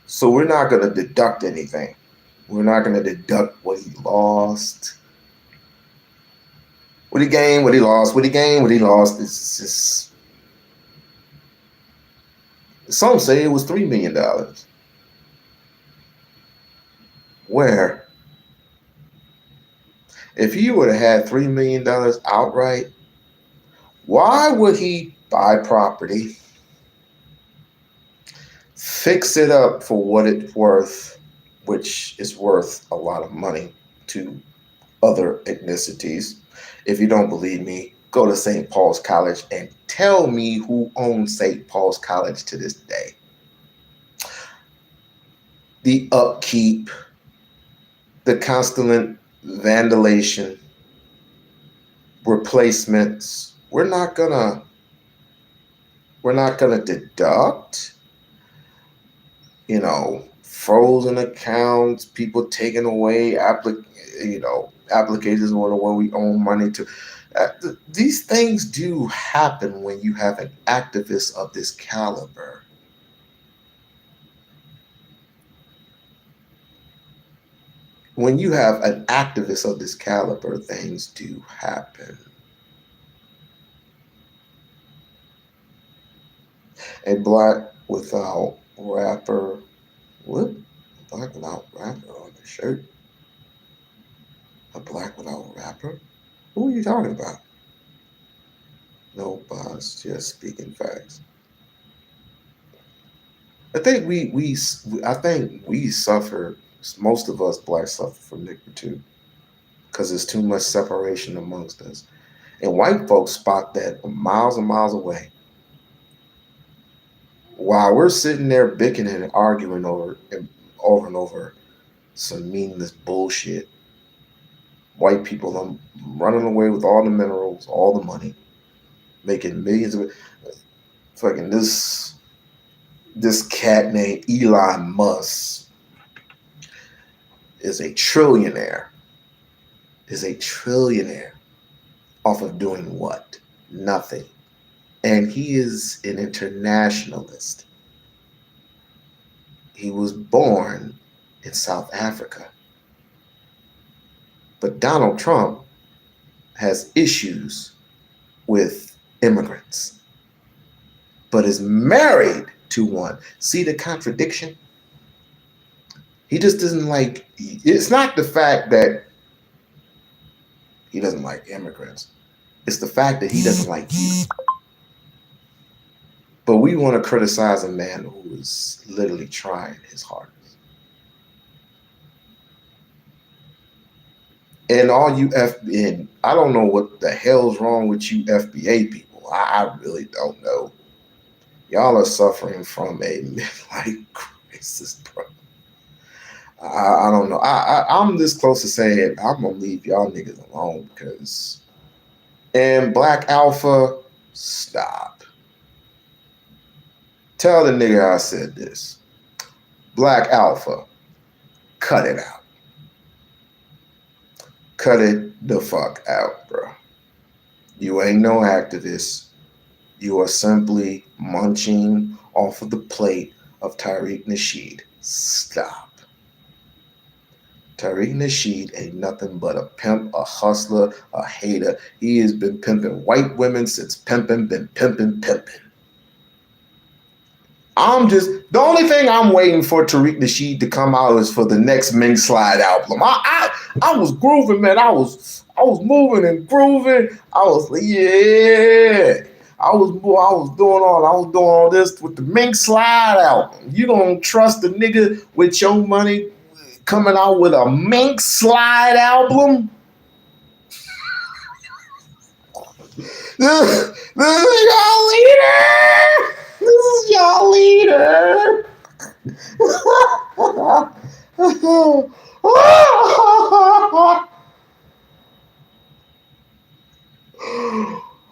So we're not going to deduct anything. We're not going to deduct what he lost. What he gained, what he lost, what he gained, what he lost. It's just. Some say it was $3 million. Where? If he would have had $3 million outright, why would he buy property, fix it up for what it's worth, which is worth a lot of money to other ethnicities? If you don't believe me, go to St. Paul's College and tell me who owns St. Paul's College to this day. The upkeep, the constant vandalization, replacements. We're not gonna deduct, frozen accounts, people taking away applications where we owe money to. These things do happen when you have an activist of this caliber. When you have an activist of this caliber, things do happen. A black without wrapper. What? A black without wrapper on the shirt? A black without wrapper? Who are you talking about? No boss, just speaking facts. I think I think we suffer. Most of us blacks suffer from nigger too, because there's too much separation amongst us, and white folks spot that miles and miles away. While we're sitting there bickering and arguing over and over some meaningless bullshit, white people are running away with all the minerals, all the money, making millions of it. Fucking this cat named Elon Musk is a trillionaire. Is a trillionaire off of doing what? Nothing. And he is an internationalist. He was born in South Africa. But Donald Trump has issues with immigrants, but is married to one. See the contradiction? He just doesn't like, it's not the fact that he doesn't like immigrants. It's the fact that he doesn't like you. But we want to criticize a man who is literally trying his hardest. And all you I don't know what the hell's wrong with you FBA people. I really don't know. Y'all are suffering from a midlife crisis, bro. I don't know. I'm this close to saying I'm gonna leave y'all niggas alone because. And Black Alpha, stop. Tell the nigga I said this. Black Alpha, cut it out. Cut it the fuck out, bro. You ain't no activist. You are simply munching off of the plate of Tariq Nasheed. Stop. Tariq Nasheed ain't nothing but a pimp, a hustler, a hater. He has been pimping white women since pimping been pimping. The only thing I'm waiting for Tariq Nasheed to come out is for the next Mink Slide album. I was grooving, man. I was moving and grooving. I was doing all this with the Mink Slide album. You don't trust a nigga with your money coming out with a Mink Slide album? This is your leader. This is your leader.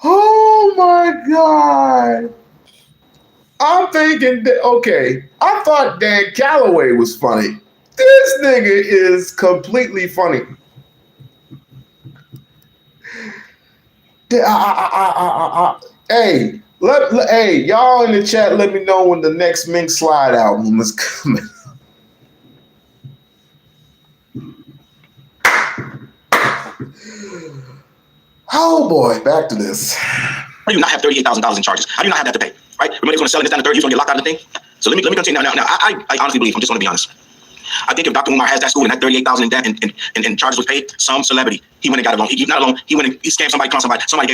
Oh my God. I'm thinking, okay, I thought Dan Calloway was funny. This nigga is completely funny. Hey, hey, y'all in the chat, let me know when the next Mink Slide album is coming. Oh boy, back to this. How do you not have $38,000 in charges? How do you not have that to pay? Right? Remember they was going to sell this down to 30, he was going to get locked out of the thing? So let me continue. Now, I honestly believe, I'm just going to be honest. I think if Dr. Umar has that school and that $38,000 in debt and charges was paid, some celebrity, he went and got a loan. Not a loan, he went and he scammed somebody gave him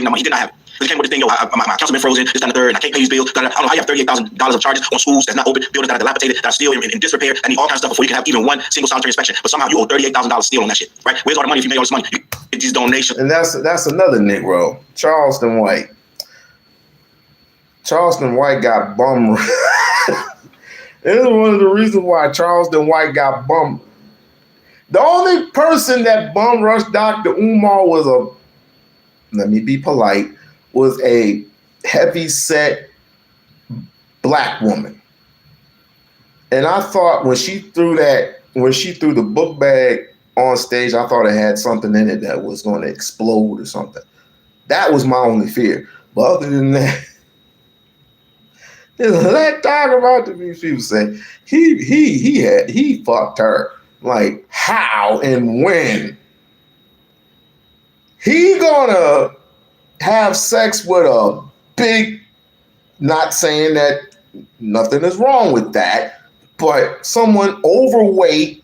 that money. He did not have it. He came with this thing, my account's been frozen, this, that, and the third, and I can't pay these bills. I don't know how you have $38,000 of charges on schools that's not open, buildings that are dilapidated, that are still in disrepair, and need all kinds of stuff before you can have even one single solitary inspection. But somehow you owe $38,000 still on that shit, right? Where's all the money if you made all this money? You get these donations. And that's another Negro, Charleston White. Charleston White got bum. This is one of the reasons why Charleston White got bum. The only person that bum rushed Dr. Umar let me be polite, was a heavy set black woman. And I thought when she threw the book bag on stage, I thought it had something in it that was going to explode or something. That was my only fear. But other than that, let's talk about the people say he fucked her. Like how and when? He gonna have sex with a big, not saying that nothing is wrong with that, but someone overweight,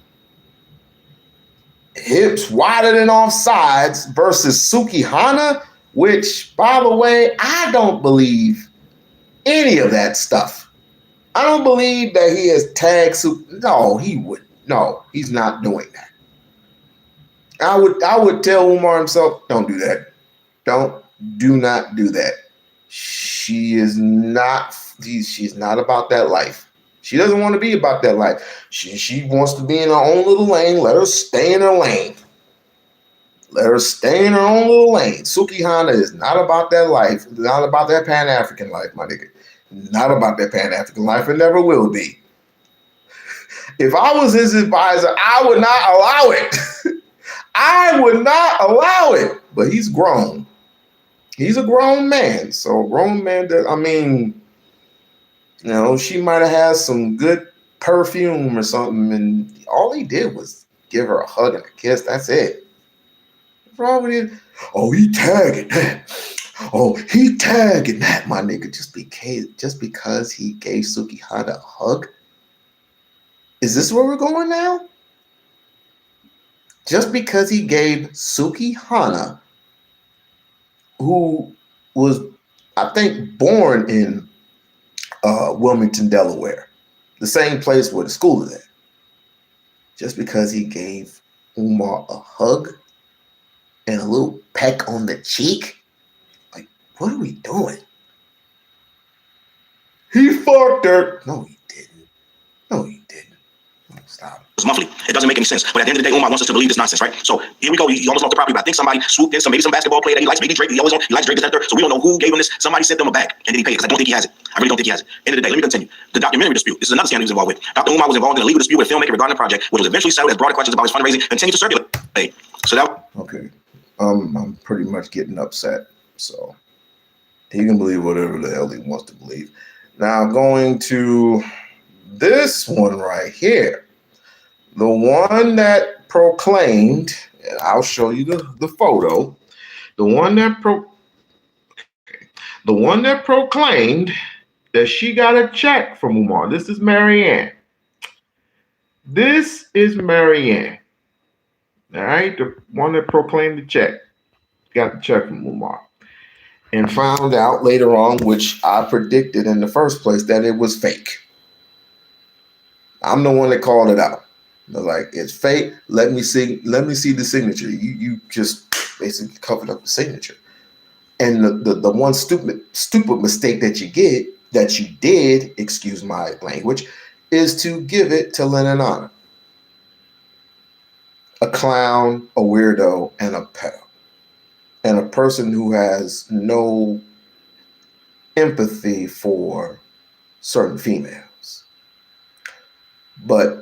hips wider than off sides versus Suki Hana, which, by the way, I don't believe any of that stuff. I don't believe that he has tagged Suki. No, he would. No, he's not doing that. I would tell Umar himself, don't do that. Do not do that. She is not. She's not about that life. She doesn't want to be about that life. She wants to be in her own little lane. Let her stay in her lane. Let her stay in her own little lane. Suki Hana is not about that life. It's not about that Pan-African life, my nigga. Not about that Pan-African life. It never will be. If I was his advisor, I would not allow it. I would not allow it. But he's grown. He's a grown man. So a grown man that, I mean, you know, she might have had some good perfume or something, and all he did was give her a hug and a kiss. That's it. What's wrong with it? Oh, he tagging that. Oh, he tagging that, my nigga. Just because he gave Suki Hana a hug? Is this where we're going now? Just because he gave Suki Hana, who was, I think, born in Wilmington, Delaware, the same place where the school is at. Just because he gave Umar a hug and a little peck on the cheek? Like, what are we doing? He fucked her. No, he didn't. No, he didn't. Stop. It's monthly. It doesn't make any sense. But at the end of the day, Umar wants us to believe this nonsense, right? So here we go. He almost lost the property, but I think somebody swooped in, maybe some basketball player that he likes, maybe Drake. He likes Drake, etc. So we don't know who gave him this. Somebody sent them a bag, and then he paid it, because I don't think he has it. I really don't think he has it. End of the day, let me continue. The documentary dispute. This is another scandal he was involved with. Dr. Umar was involved in a legal dispute with a filmmaker regarding the project, which was eventually settled as broader questions about his fundraising continue to circulate. So that. Okay. I'm pretty much getting upset. So he can believe whatever the hell he wants to believe. Now going to this one right here. The one that proclaimed, and I'll show you the photo. The one that proclaimed that she got a check from Umar. This is Marianne. This is Marianne. All right, the one that proclaimed the check. Got the check from Umar. And found out later on, which I predicted in the first place, that it was fake. I'm the one that called it out. They're like, it's fake. Let me see the signature. You just basically covered up the signature. And the one stupid mistake that you did, excuse my language, is to give it to Lynan Honor. A clown, a weirdo, and a pedo. And a person who has no empathy for certain females. But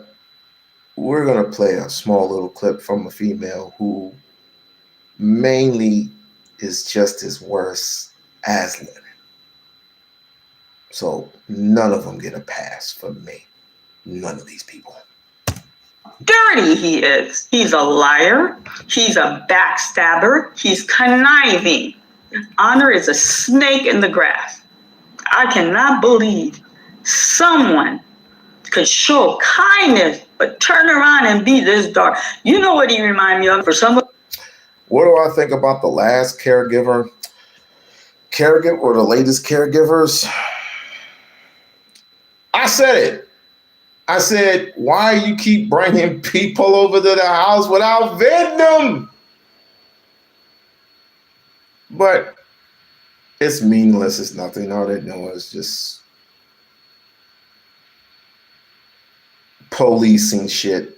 we're going to play a small little clip from a female who mainly is just as worse as Lynan. So none of them get a pass from me. None of these people. Dirty he is. He's a liar. He's a backstabber. He's conniving. Honor is a snake in the grass. I cannot believe someone could show kindness, but turn around and be this dark. You know what he remind me of? For someone. What do I think about the last caregiver or the latest caregivers? I said it. I said, why you keep bringing people over to the house without vetting them? But it's meaningless. It's nothing. All they know is just policing shit,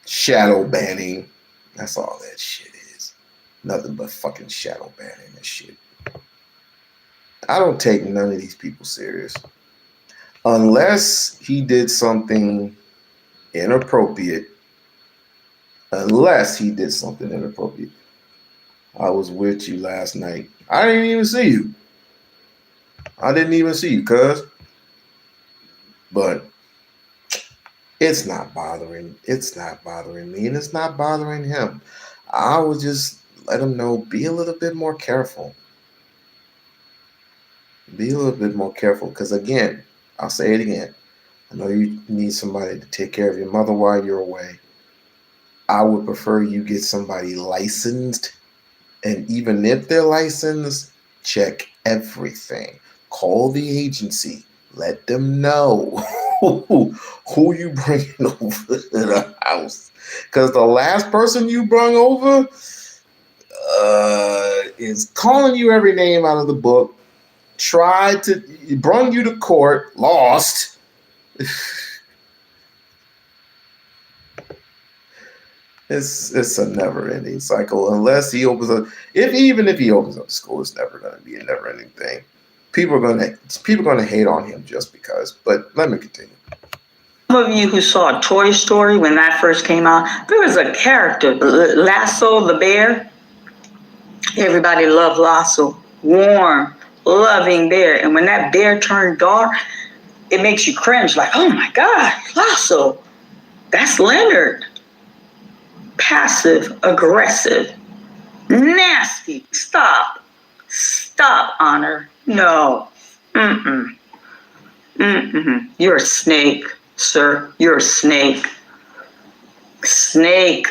shadow banning. That's all that shit is. Nothing but fucking shadow banning and shit. I don't take none of these people serious. Unless he did something inappropriate. I was with you last night. I didn't even see you. Cuz. But it's not bothering me, and it's not bothering him. I would just let him know, be a little bit more careful. Because again, I'll say it again. I know you need somebody to take care of your mother while you're away. I would prefer you get somebody licensed. And even if they're licensed, check everything. Call the agency. let them know who you bringing over to the house. Because the last person you brung over is calling you every name out of the book, brung you to court, lost. It's a never-ending cycle unless he opens up. Even if he opens up the school, it's never going to be a never-ending thing. People are gonna hate on him just because. But let me continue. Some of you who saw Toy Story when that first came out, there was a character, Lasso the bear. Everybody loved Lasso. Warm, loving bear. And when that bear turned dark, it makes you cringe like, oh my God, Lasso. That's Leonard. Passive, aggressive, nasty. Stop, Honor. No. You're a snake, sir. You're a snake. Snake.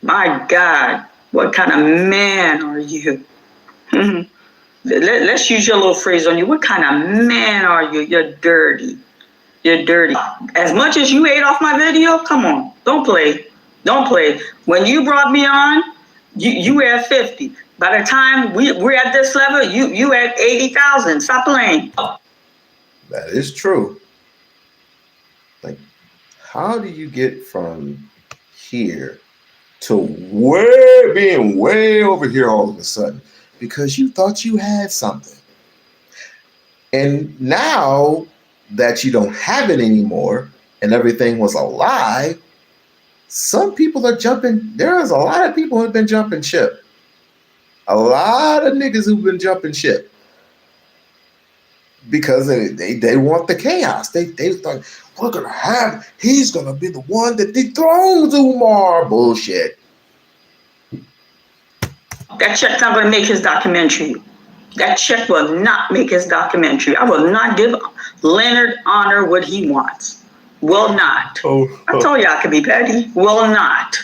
My God, what kind of man are you? Let's use your little phrase on you. What kind of man are you? You're dirty. You're dirty. As much as you ate off my video, come on, don't play. Don't play. When you brought me on, you were at 50. By the time we're at this level, you at 80,000. Stop playing. That is true. Like, how do you get from here to being way over here all of a sudden? Because you thought you had something. And now that you don't have it anymore and everything was a lie, some people are jumping. There's a lot of people who have been jumping ship. A lot of niggas who've been jumping ship. Because they want the chaos. They thought, he's gonna be the one that dethrones Umar. Bullshit. That check's not gonna make his documentary. That check will not make his documentary. I will not give Lynan Honor what he wants. Will not. I told y'all I could be petty. Will not.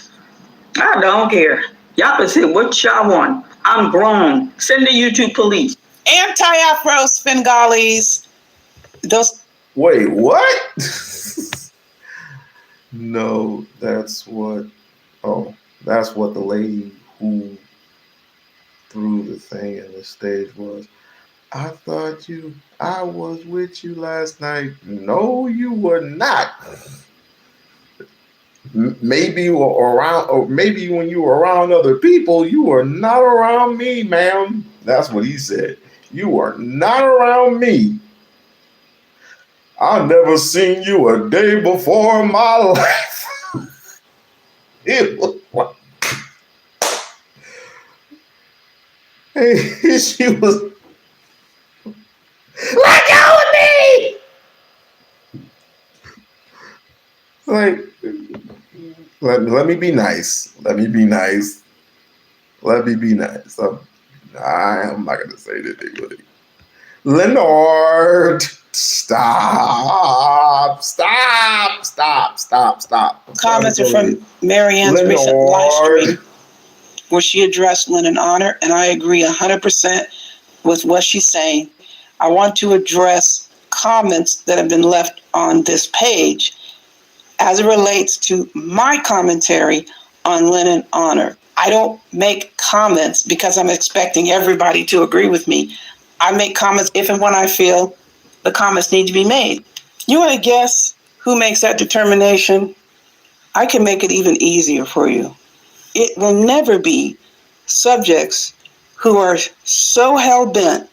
I don't care. Y'all can say what y'all want. I'm grown. Send the YouTube police. Anti-Afro Svengalis. Those. Wait, what? No, that's what. Oh, that's what the lady who threw the thing in the stage was. I thought I was with you last night. No, you were not. Maybe you were around, or maybe when you were around other people, you were not around me, ma'am. That's what he said. You were not around me. I never seen you a day before in my life. It was like, hey, she was. Let go of me! Like, let me be nice. Let me be nice. Let me be nice. I'm not going to say anything with it. Leonard, stop. Comments are from Marianne's recent live stream where she addressed Lynan Honor, and I agree 100% with what she's saying. I want to address comments that have been left on this page as it relates to my commentary on Lynan Honor. I don't make comments because I'm expecting everybody to agree with me. I make comments if and when I feel the comments need to be made. You want to guess who makes that determination? I can make it even easier for you. It will never be subjects who are so hell-bent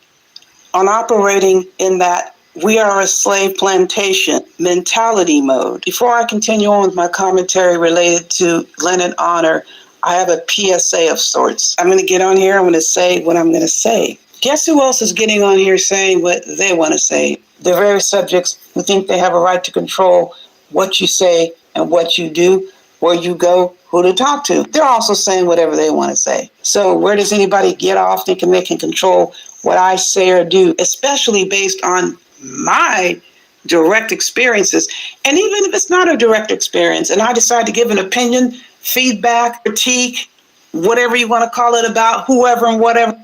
on operating in that we are a slave plantation mentality mode. Before I continue on with my commentary related to Lynan Honor, I have a PSA of sorts. I'm going to get on here. I'm going to say what I'm going to say. Guess who else is getting on here saying what they want to say? The very subjects who think they have a right to control what you say and what you do, where you go, who to talk to. They're also saying whatever they want to say. So where does anybody get off thinking they can control what I say or do, especially based on my direct experiences? And even if it's not a direct experience and I decide to give an opinion, feedback, critique, whatever you want to call it about whoever and whatever.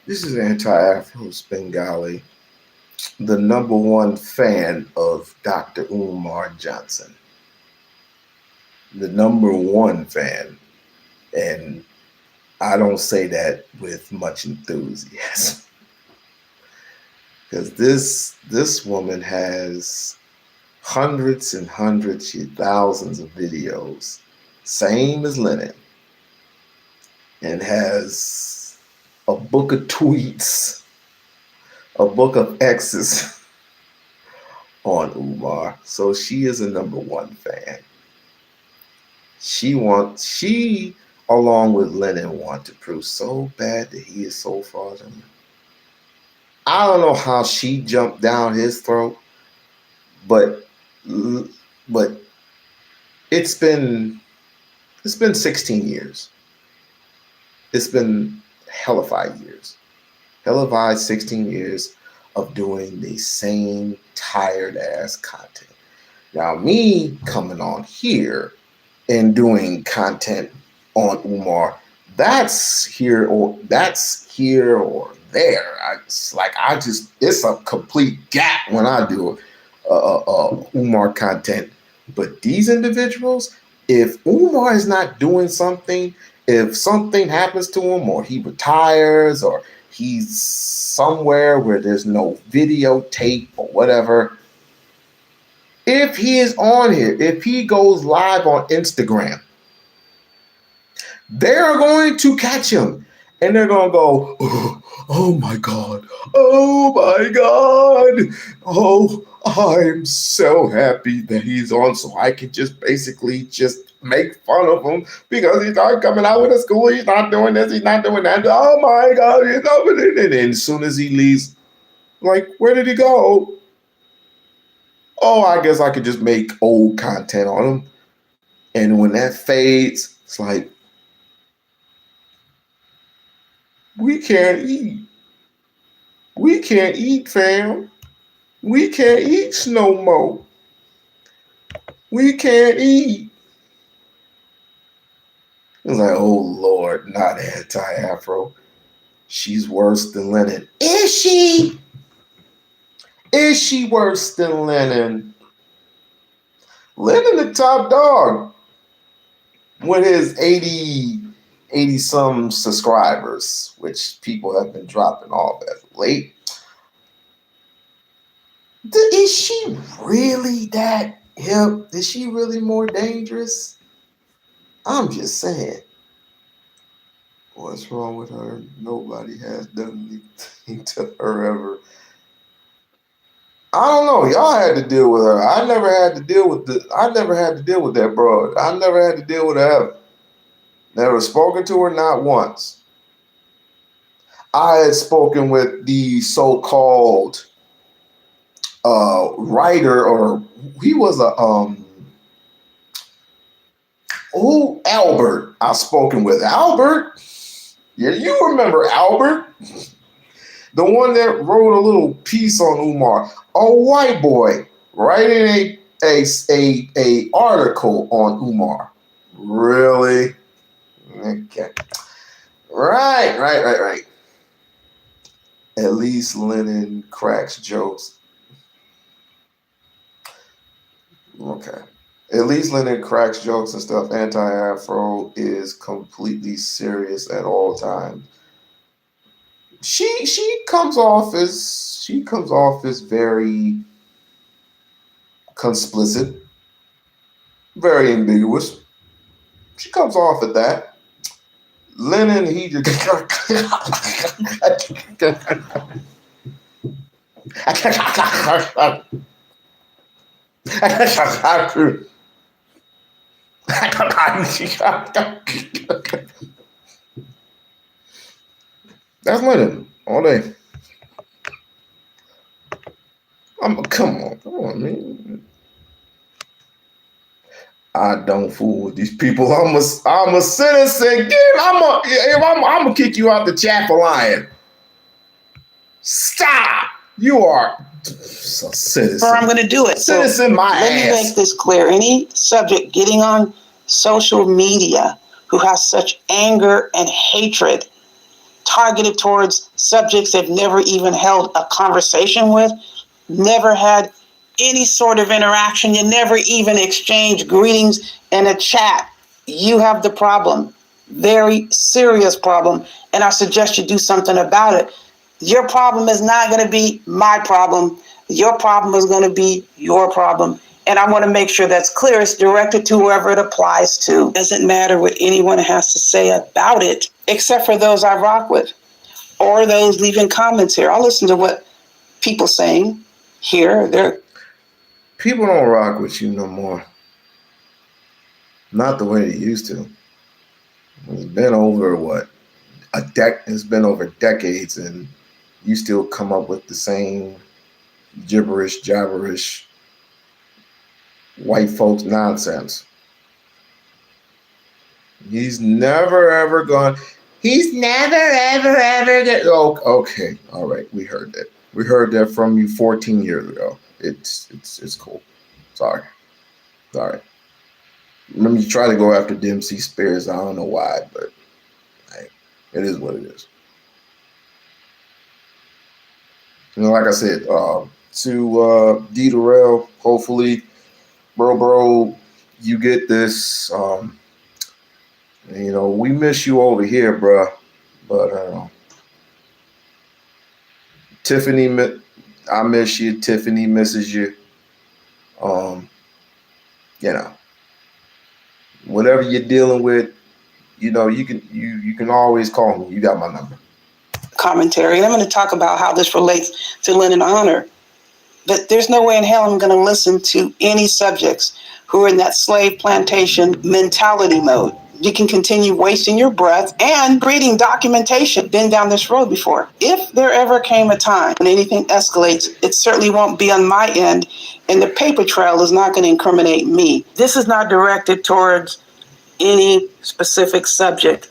This is Anti-Afro Svengali the number one fan of Dr. Umar Johnson. The number one fan. And I don't say that with much enthusiasm. Because this woman has hundreds and hundreds, thousands of videos, same as Lynan, and has a book of tweets, a book of X's on Umar. So she is a number one fan. She, along with Lynan, want to prove so bad that he is so far from her. I don't know how she jumped down his throat, but it's been 16 years. It's been hellified years. Hellified 16 years of doing the same tired ass content. Now me coming on here and doing content on Umar, that's here or there. It's a complete gap when I do Umar content. But these individuals, if Umar is not doing something, if something happens to him or he retires or he's somewhere where there's no videotape or whatever, if he is on here, if he goes live on Instagram, they're going to catch him and they're going to go, oh my God, oh, I'm so happy that he's on so I can just basically just make fun of him because he's not coming out with a school, he's not doing this, he's not doing that, oh my God, he's over there. And then as soon as he leaves, like, where did he go? Oh, I guess I could just make old content on him. And when that fades, it's like, we can't eat. We can't eat, fam. We can't eat no more. We can't eat. It's like, oh Lord, not anti-Afro. She's worse than Lynan. Is she? Is she worse than Lynan? Lynan the top dog with his 80 some subscribers, which people have been dropping off as of late. Is she really that hip? Is she really more dangerous? I'm just saying. What's wrong with her? Nobody has done anything to her ever. I don't know. Y'all had to deal with her. I never had to deal with that broad. I never had to deal with her ever. Never spoken to her, not once. I had spoken with the so-called writer, or he was Albert. I've spoken with Albert. Yeah, you remember Albert, the one that wrote a little piece on Umar, a white boy writing a article on Umar. Really? Okay. Right. At least Lynan cracks jokes. Okay. At least Lynan cracks jokes and stuff. Anti-Afro is completely serious at all times. She comes off as very complicit, very ambiguous. She comes off at that. Lynan, he just that's Lynan all day. Come on, man. I don't fool with these people. I'm a citizen. I'm gonna kick you out the chat for lying. Stop. You are a citizen. Or I'm going to do it. Citizen, my ass. Let me make this clear. Any subject getting on social media who has such anger and hatred targeted towards subjects they've never even held a conversation with, never had any sort of interaction, you never even exchanged greetings in a chat, you have the problem. Very serious problem. And I suggest you do something about it. Your problem is not going to be my problem. Your problem is going to be your problem. And I want to make sure that's clear. It's directed to whoever it applies to. It doesn't matter what anyone has to say about it, except for those I rock with or those leaving comments here. I'll listen to what people saying here. People don't rock with you no more. Not the way they used to. It's been over it's been over decades, and you still come up with the same gibberish, jabberish, white folks nonsense. He's never ever gone. He's never ever. Oh, okay, all right. We heard that. We heard that from you 14 years ago. It's cool. Sorry. Remember, you try to go after Dempsey Spears. I don't know why, but hey, it is what it is. Like I said, to D. Durrell, hopefully, bro, you get this. We miss you over here, bro. But Tiffany, I miss you. Tiffany misses you. Whatever you're dealing with, you can always call me. You got my number. Commentary. And I'm going to talk about how this relates to Lynan Honor. But there's no way in hell I'm going to listen to any subjects who are in that slave plantation mentality mode. You can continue wasting your breath and creating documentation. Been down this road before. If there ever came a time when anything escalates, it certainly won't be on my end, and the paper trail is not going to incriminate me. This is not directed towards any specific subject.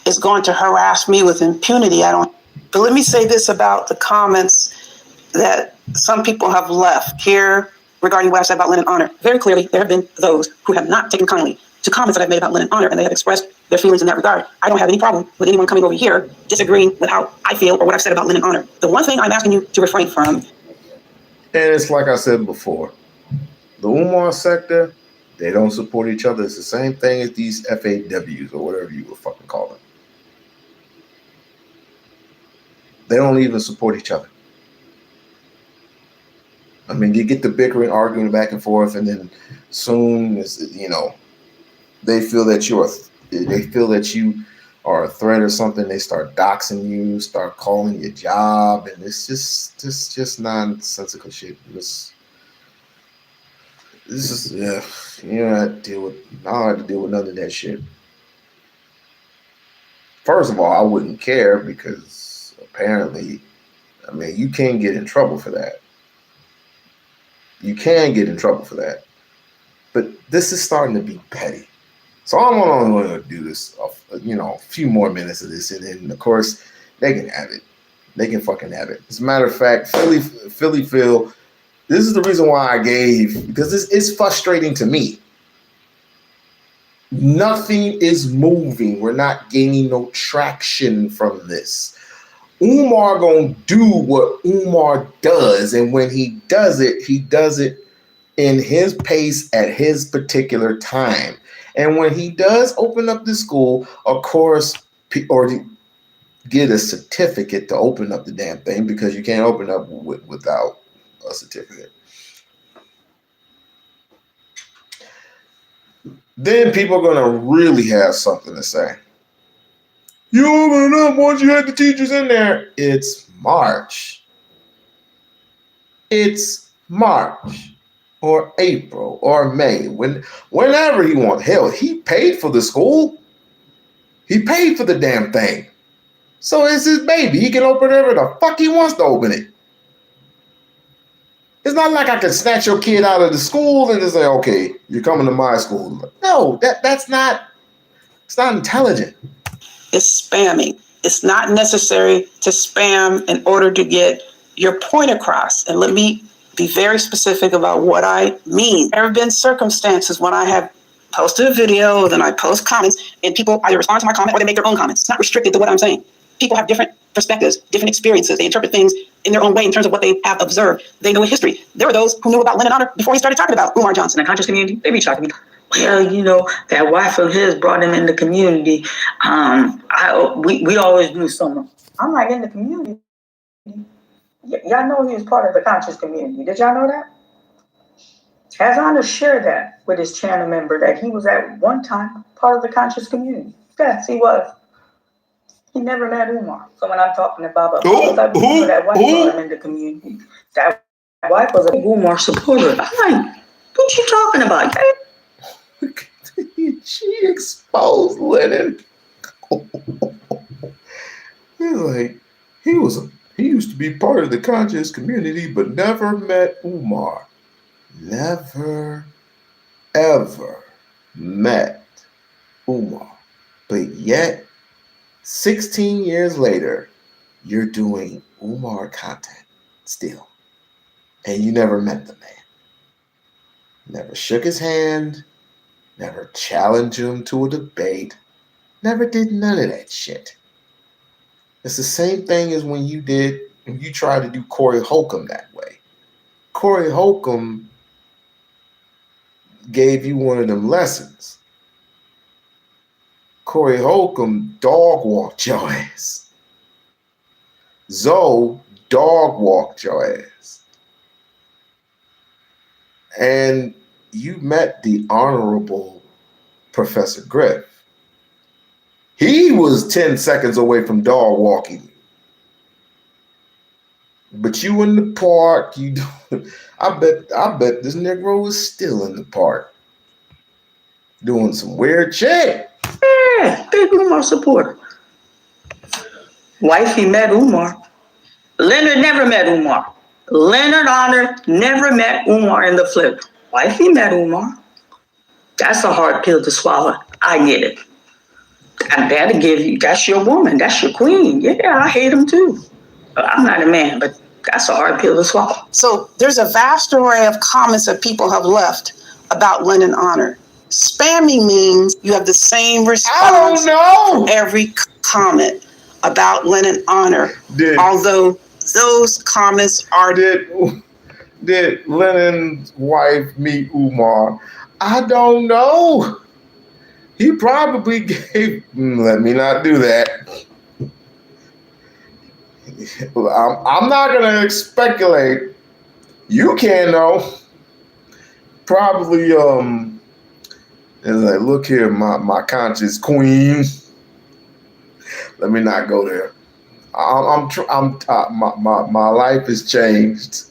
It's going to harass me with impunity. But let me say this about the comments that some people have left here regarding what I said about Lynan Honor. Very clearly, there have been those who have not taken kindly to comments that I've made about Lynan Honor, and they have expressed their feelings in that regard. I don't have any problem with anyone coming over here disagreeing with how I feel or what I've said about Lynan Honor. The one thing I'm asking you to refrain from. And it's like I said before, the Umar sector, they don't support each other. It's the same thing as these FAWs or whatever you would fucking call them. They don't even support each other. I mean, you get the bickering, arguing back and forth, and then soon, they feel that you are a threat or something. They start doxing you, start calling your job, and it's just nonsensical shit. This is you don't have to deal with. I don't have to deal with none of that shit. First of all, I wouldn't care because apparently, you can get in trouble for that. You can get in trouble for that. But this is starting to be petty. So I'm only going to do this, a few more minutes of this. And then, of course, they can have it. They can fucking have it. As a matter of fact, Philly Phil, this is the reason why I gave, because it's frustrating to me. Nothing is moving. We're not gaining no traction from this. Umar gonna do what Umar does, and when he does it in his pace at his particular time. And when he does open up the school, of course, or get a certificate to open up the damn thing, because you can't open up without a certificate. Then people are gonna really have something to say. You open it up once you had the teachers in there. It's March. It's March or April or May. Whenever he wants. Hell, he paid for the school. He paid for the damn thing. So it's his baby. He can open whatever the fuck he wants to open it. It's not like I can snatch your kid out of the school and just say, okay, you're coming to my school. No, it's not intelligent. It's spamming. It's not necessary to spam in order to get your point across. And let me be very specific about what I mean. There have been circumstances when I have posted a video, then I post comments, and people either respond to my comment or they make their own comments. It's not restricted to what I'm saying. people have different perspectives, different experiences. They interpret things in their own way in terms of what they have observed. They know history. There were those who knew about Lynan Honor before he started talking about Umar Johnson. In the conscious community, they reach out to me. Well, that wife of his brought him in the community. We always knew someone. I'm like, in the community? Y'all know he was part of the conscious community. Did y'all know that? Has Honor shared that with his channel member that he was at one time part of the conscious community? Yes, he was. He never met Umar. So when I'm talking about that wife brought him in the community, that wife was a Umar supporter. I'm like, what you talking about? She exposed Lynan. He's like, he used to be part of the conscious community, but never met Umar. Never, ever met Umar. But yet, 16 years later, you're doing Umar content still. And you never met the man. Never shook his hand. Never challenged him to a debate. Never did none of that shit. It's the same thing as when you tried to do Corey Holcomb that way. Corey Holcomb gave you one of them lessons. Corey Holcomb dog walked your ass. Zoe dog walked your ass. And you met the Honorable Professor Griff. He was 10 seconds away from dog walking you. But you in the park, I bet this Negro was still in the park doing some weird shit. Yeah, big Umar supporter. Wifey met Umar. Leonard never met Umar. Lynan Honor never met Umar in the flip. Wifey met Umar. That's a hard pill to swallow. I get it. I gotta give you, that's your woman, that's your queen. Yeah, I hate him too. I'm not a man, but that's a hard pill to swallow. So there's a vast array of comments that people have left about Lynan Honor. Spamming means you have the same response for every comment about Lynan Honor. Although those comments are... Did Lynan's wife meet Umar? I don't know. He probably gave... Let me not do that. I'm not going to speculate. You can't know. Probably, like, look here, my conscious queen. Let me not go there. My life has changed.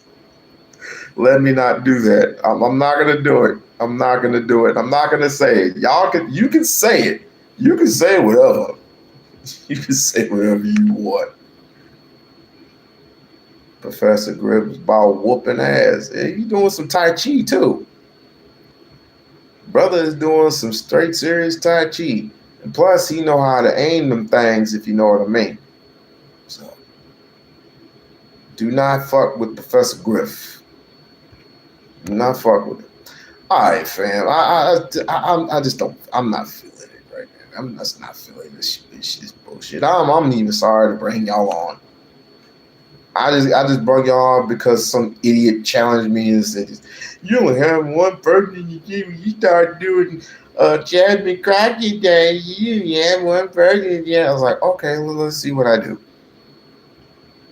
Let me not do that. I'm not gonna do it. I'm not gonna do it. I'm not gonna say it. You can say it. You can say whatever. You can say whatever you want. Professor Griff was about whooping ass. And he's doing some Tai Chi too. Brother is doing some straight serious Tai Chi. And plus he know how to aim them things, if you know what I mean. So do not fuck with Professor Griff. Do not fuck with him. All right, fam. I just don't. I'm not feeling it right now. I'm just not feeling this shit. This shit is bullshit. I'm even sorry to bring y'all on. I just brought y'all on because some idiot challenged me and said, "You only have one person you start doing Jasmine Crockett Day. You have one person." Yeah, I was like, okay, well, let's see what I do.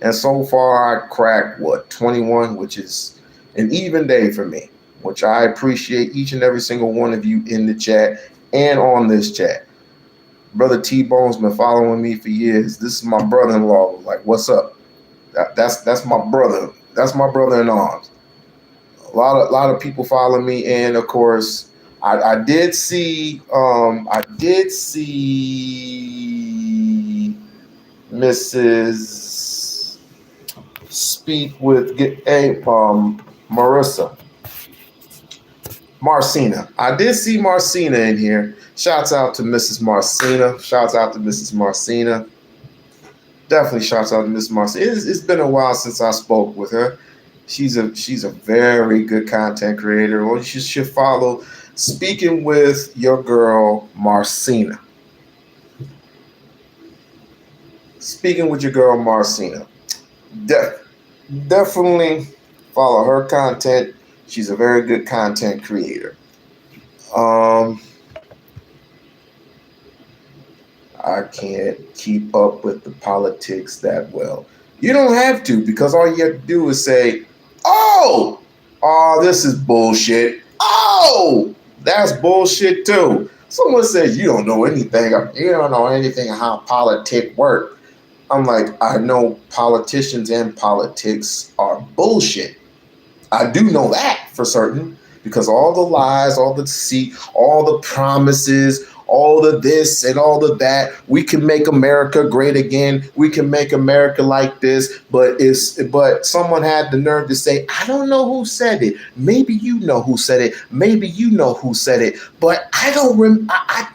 And so far, I cracked 21, which is an even day for me, which I appreciate each and every single one of you in the chat and on this chat. Brother T-Bone's been following me for years. This is my brother-in-law. Like, what's up? That's my brother. That's my brother in arms. A lot of people follow me, and of course, I did see Mrs. Speak with Marcina. I did see Marcina in here. Shouts out to Mrs. Marcina. Shouts out to Mrs. Marcina. Definitely shouts out to Mrs. Marcina. It's been a while since I spoke with her. She's a very good content creator. Well, you should follow Speaking with your girl Marcina. speaking with your girl Marcina, definitely follow her content. She's a very good content creator. I can't keep up with the politics that well. You don't have to, because all you have to do is say, oh, this is bullshit. Oh, that's bullshit too. Someone says you don't know anything how politics work. I'm like, I know politicians and politics are bullshit. I do know that for certain, because all the lies, all the deceit, all the promises, all the this and all the that, we can make America great again. We can make America like this, but someone had the nerve to say, I don't know who said it. Maybe you know who said it. Maybe you know who said it, but I don't I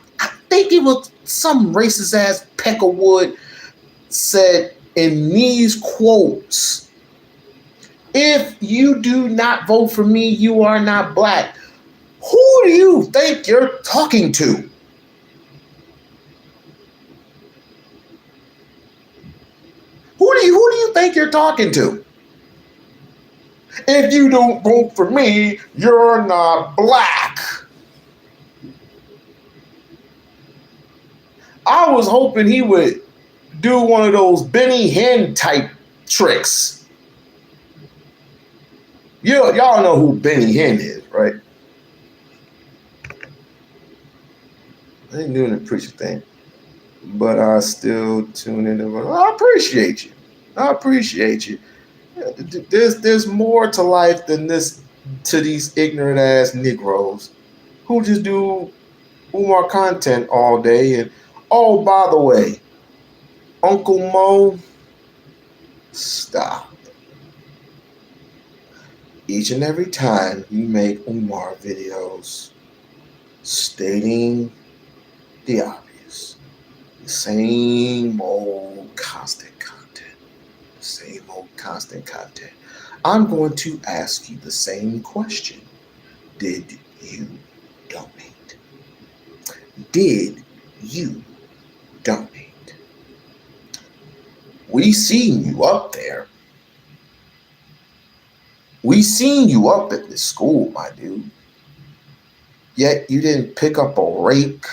think it was some racist ass Peckerwood said in these quotes, if you do not vote for me, you are not black. Who do you think you're talking to? Who do you think you're talking to? If you don't vote for me, you're not black. I was hoping he would do one of those Benny Hinn type tricks. Y'all know who Benny Hinn is, right? I ain't doing the preacher thing, but I still tune in. I appreciate you. I appreciate you. There's more to life than this, to these ignorant ass Negroes who just do Umar content all day. And oh, by the way, Uncle Mo, stop. Each and every time you make Umar videos stating the obvious, the same old constant content, same old constant content, I'm going to ask you the same question. Did you donate? Did you donate? We seen you up there. We seen you up at this school, my dude. Yet you didn't pick up a rake.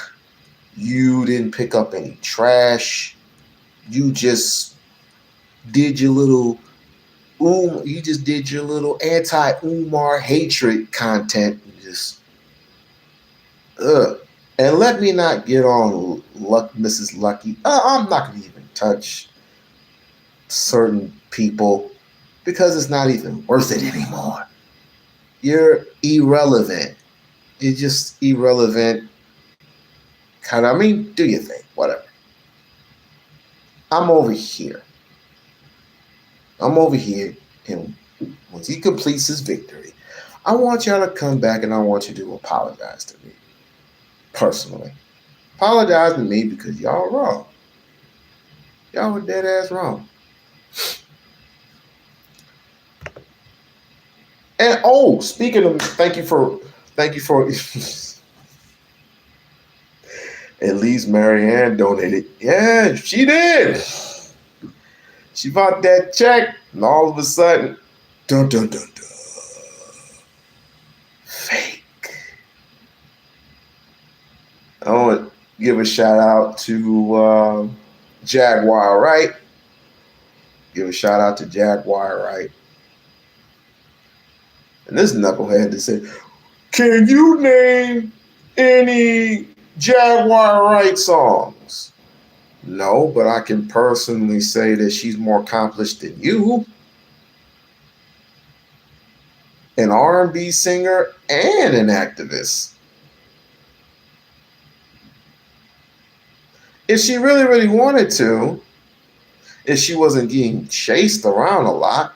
You didn't pick up any trash. You just did your little anti-Umar hatred content. And let me not get on Mrs. Lucky. I'm not going to even touch certain people because it's not even worth it anymore. You're irrelevant. You're just irrelevant. Do your thing, whatever. I'm over here, and once he completes his victory, I want y'all to come back and I want you to apologize to me. Personally. Apologize to me because y'all wrong. Y'all were dead ass wrong. And speaking of, thank you for at least Marianne donated. Yeah, she did. She bought that check, and all of a sudden, dun dun dun dun. Fake. I want to give a shout out to Jaguar Wright. Give a shout out to Jaguar Wright. And this knucklehead that said, can you name any Jaguar Wright songs? No, but I can personally say that she's more accomplished than you. An R&B singer and an activist. If she really, really wanted to, if she wasn't getting chased around a lot,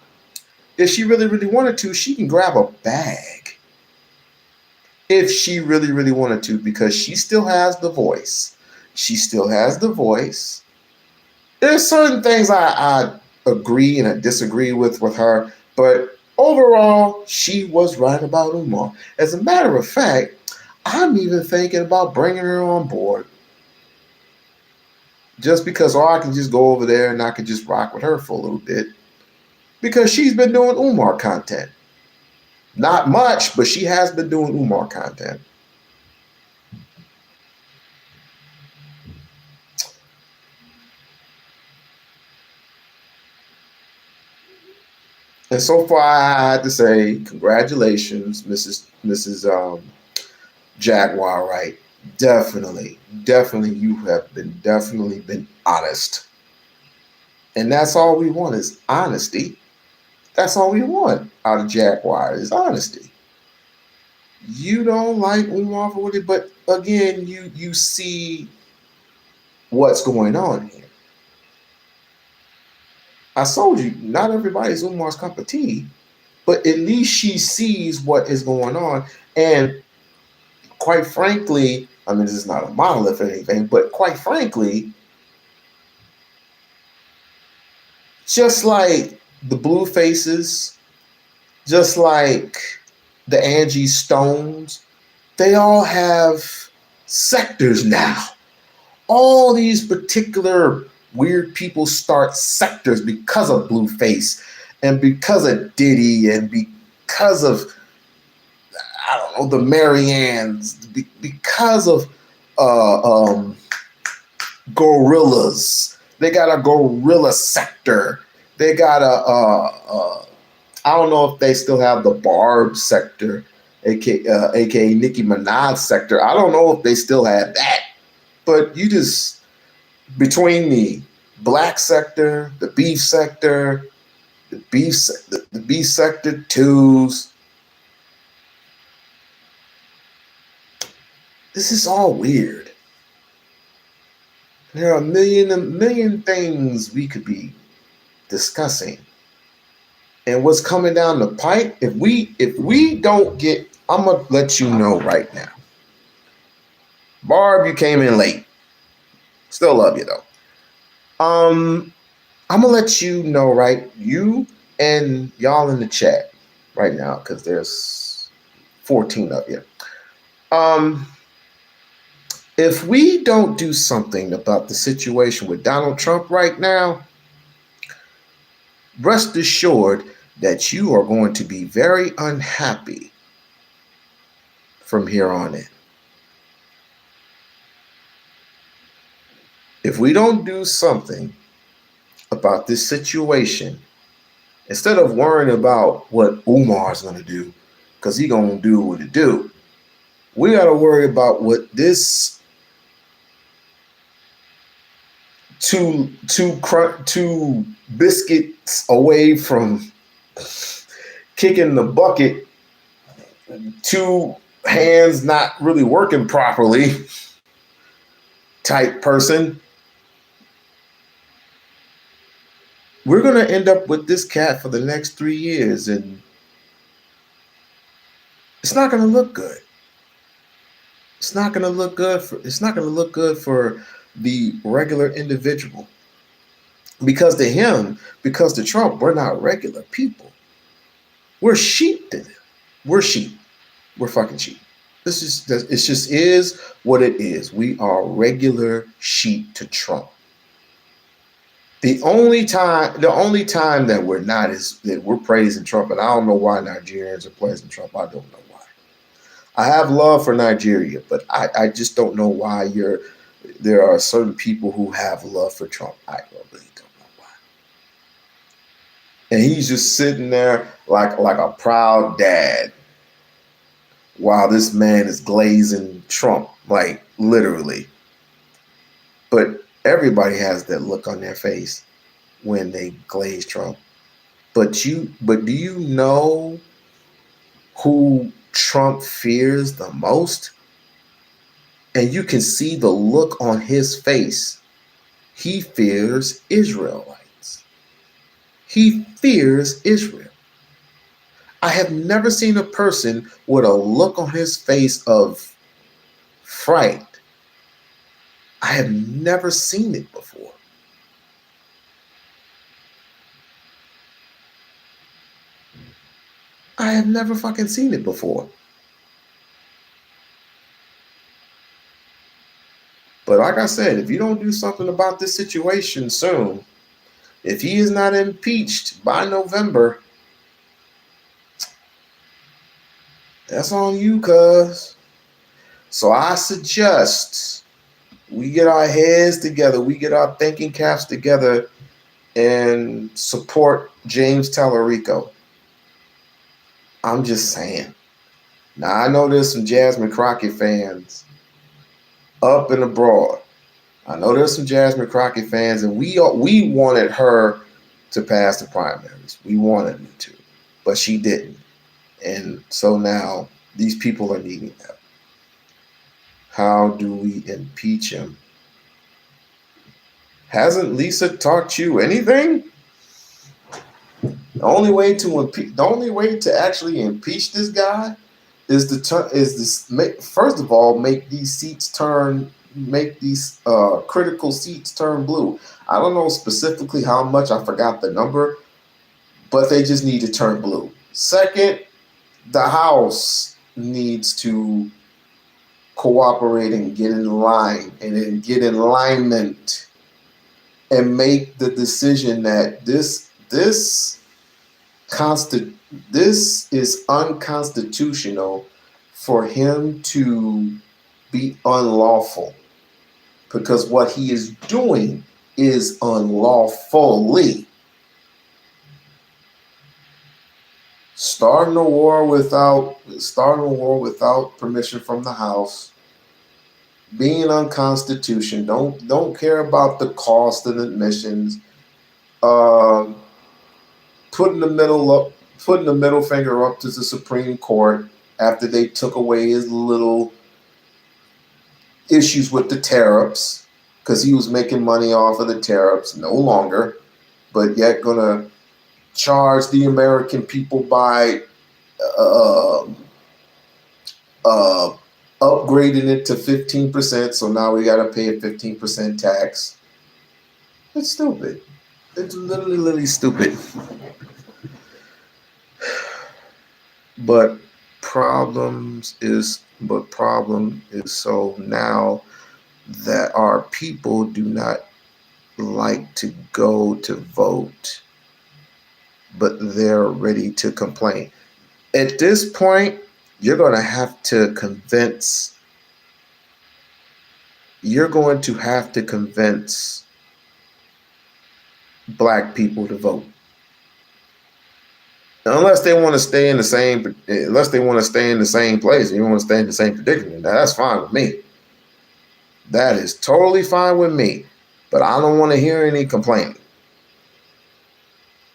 if she really, really wanted to, she can grab a bag. If she really, really wanted to, because she still has the voice. She still has the voice. There's certain things I agree and I disagree with her, but overall, she was right about Umar. As a matter of fact, I'm even thinking about bringing her on board. just because, or I can just go over there and I can just rock with her for a little bit because she's been doing Umar content. Not much, but she has been doing Umar content. And so far, I had to say, congratulations, Mrs. Jaguar Wright. Definitely, you have definitely been honest. And that's all we want is honesty. That's all we want out of Jaguar is honesty. You don't like Umar for what it, but again, you see what's going on here. I told you, not everybody's Umar's cup of tea, but at least she sees what is going on. And quite frankly, I mean, this is not a monolith or anything, but quite frankly, just like the Blue Faces, just like the Angie Stones, they all have sectors now. All these particular weird people start sectors because of Blueface and because of Diddy and because of, I don't know, the Mariannes, because of gorillas. They got a gorilla sector. They got I don't know if they still have the Barb sector, aka Nicki Minaj sector. I don't know if they still have that. But you just, between the black sector, the beef sector, the beef sector twos, this is all weird. There are a million things we could be discussing. And what's coming down the pipe, if we don't get, I'm gonna let you know right now. Barb, you came in late. Still love you though. I'm gonna let you know, right? You and y'all in the chat right now, because there's 14 of you. If we don't do something about the situation with Donald Trump right now, rest assured that you are going to be very unhappy from here on in. If we don't do something about this situation, instead of worrying about what Umar's going to do, because he's going to do what he do, we got to worry about what this two biscuits away from kicking the bucket, two hands not really working properly type person. We're going to end up with this cat for the next 3 years, and it's not going to look good. It's not going to look good for the regular individual. Because to Trump, we're not regular people. We're sheep to them. We're sheep. We're fucking sheep. It just is what it is. We are regular sheep to Trump. The only time that we're not is that we're praising Trump, and I don't know why Nigerians are praising Trump. I don't know why. I have love for Nigeria, but I just don't know why there are certain people who have love for Trump. I really don't know why. And he's just sitting there like a proud dad while this man is glazing Trump, like literally. But everybody has that look on their face when they glaze Trump. But do you know who Trump fears the most? And you can see the look on his face. He fears Israelites. He fears Israel. I have never seen a person with a look on his face of fright. I have never seen it before. I have never fucking seen it before. But like I said, if you don't do something about this situation soon, if he is not impeached by November, that's on you, cuz. So I suggest we get our heads together, we get our thinking caps together, and support James Tallarico. I'm just saying. Now, I know there's some Jasmine Crockett fans up and abroad. I know there's some Jasmine Crockett fans, and we wanted her to pass the primaries. We wanted her to, but she didn't. And so now these people are needing help. How do we impeach him? Hasn't Lisa taught you anything? The only way to actually impeach this guy is first of all, make these critical seats turn blue. I don't know specifically how much, I forgot the number, but they just need to turn blue. Second, the House needs to cooperate and get in line and then get in alignment and make the decision that this is unconstitutional for him to be unlawful, because what he is doing is unlawfully. Starting a war without permission from the House, being unconstitutional, don't care about the cost of admissions, putting the middle finger up to the Supreme Court after they took away his little issues with the tariffs, because he was making money off of the tariffs, no longer, but yet gonna charge the American people by upgrading it to 15%. So now we got to pay a 15% tax. It's stupid. It's literally stupid. But problem is so now that our people do not like to go to vote, but they're ready to complain. At this point, you're going to have to convince black people to vote. Unless they want to stay in the same place, and you want to stay in the same predicament, that's fine with me. That is totally fine with me. But I don't want to hear any complaining.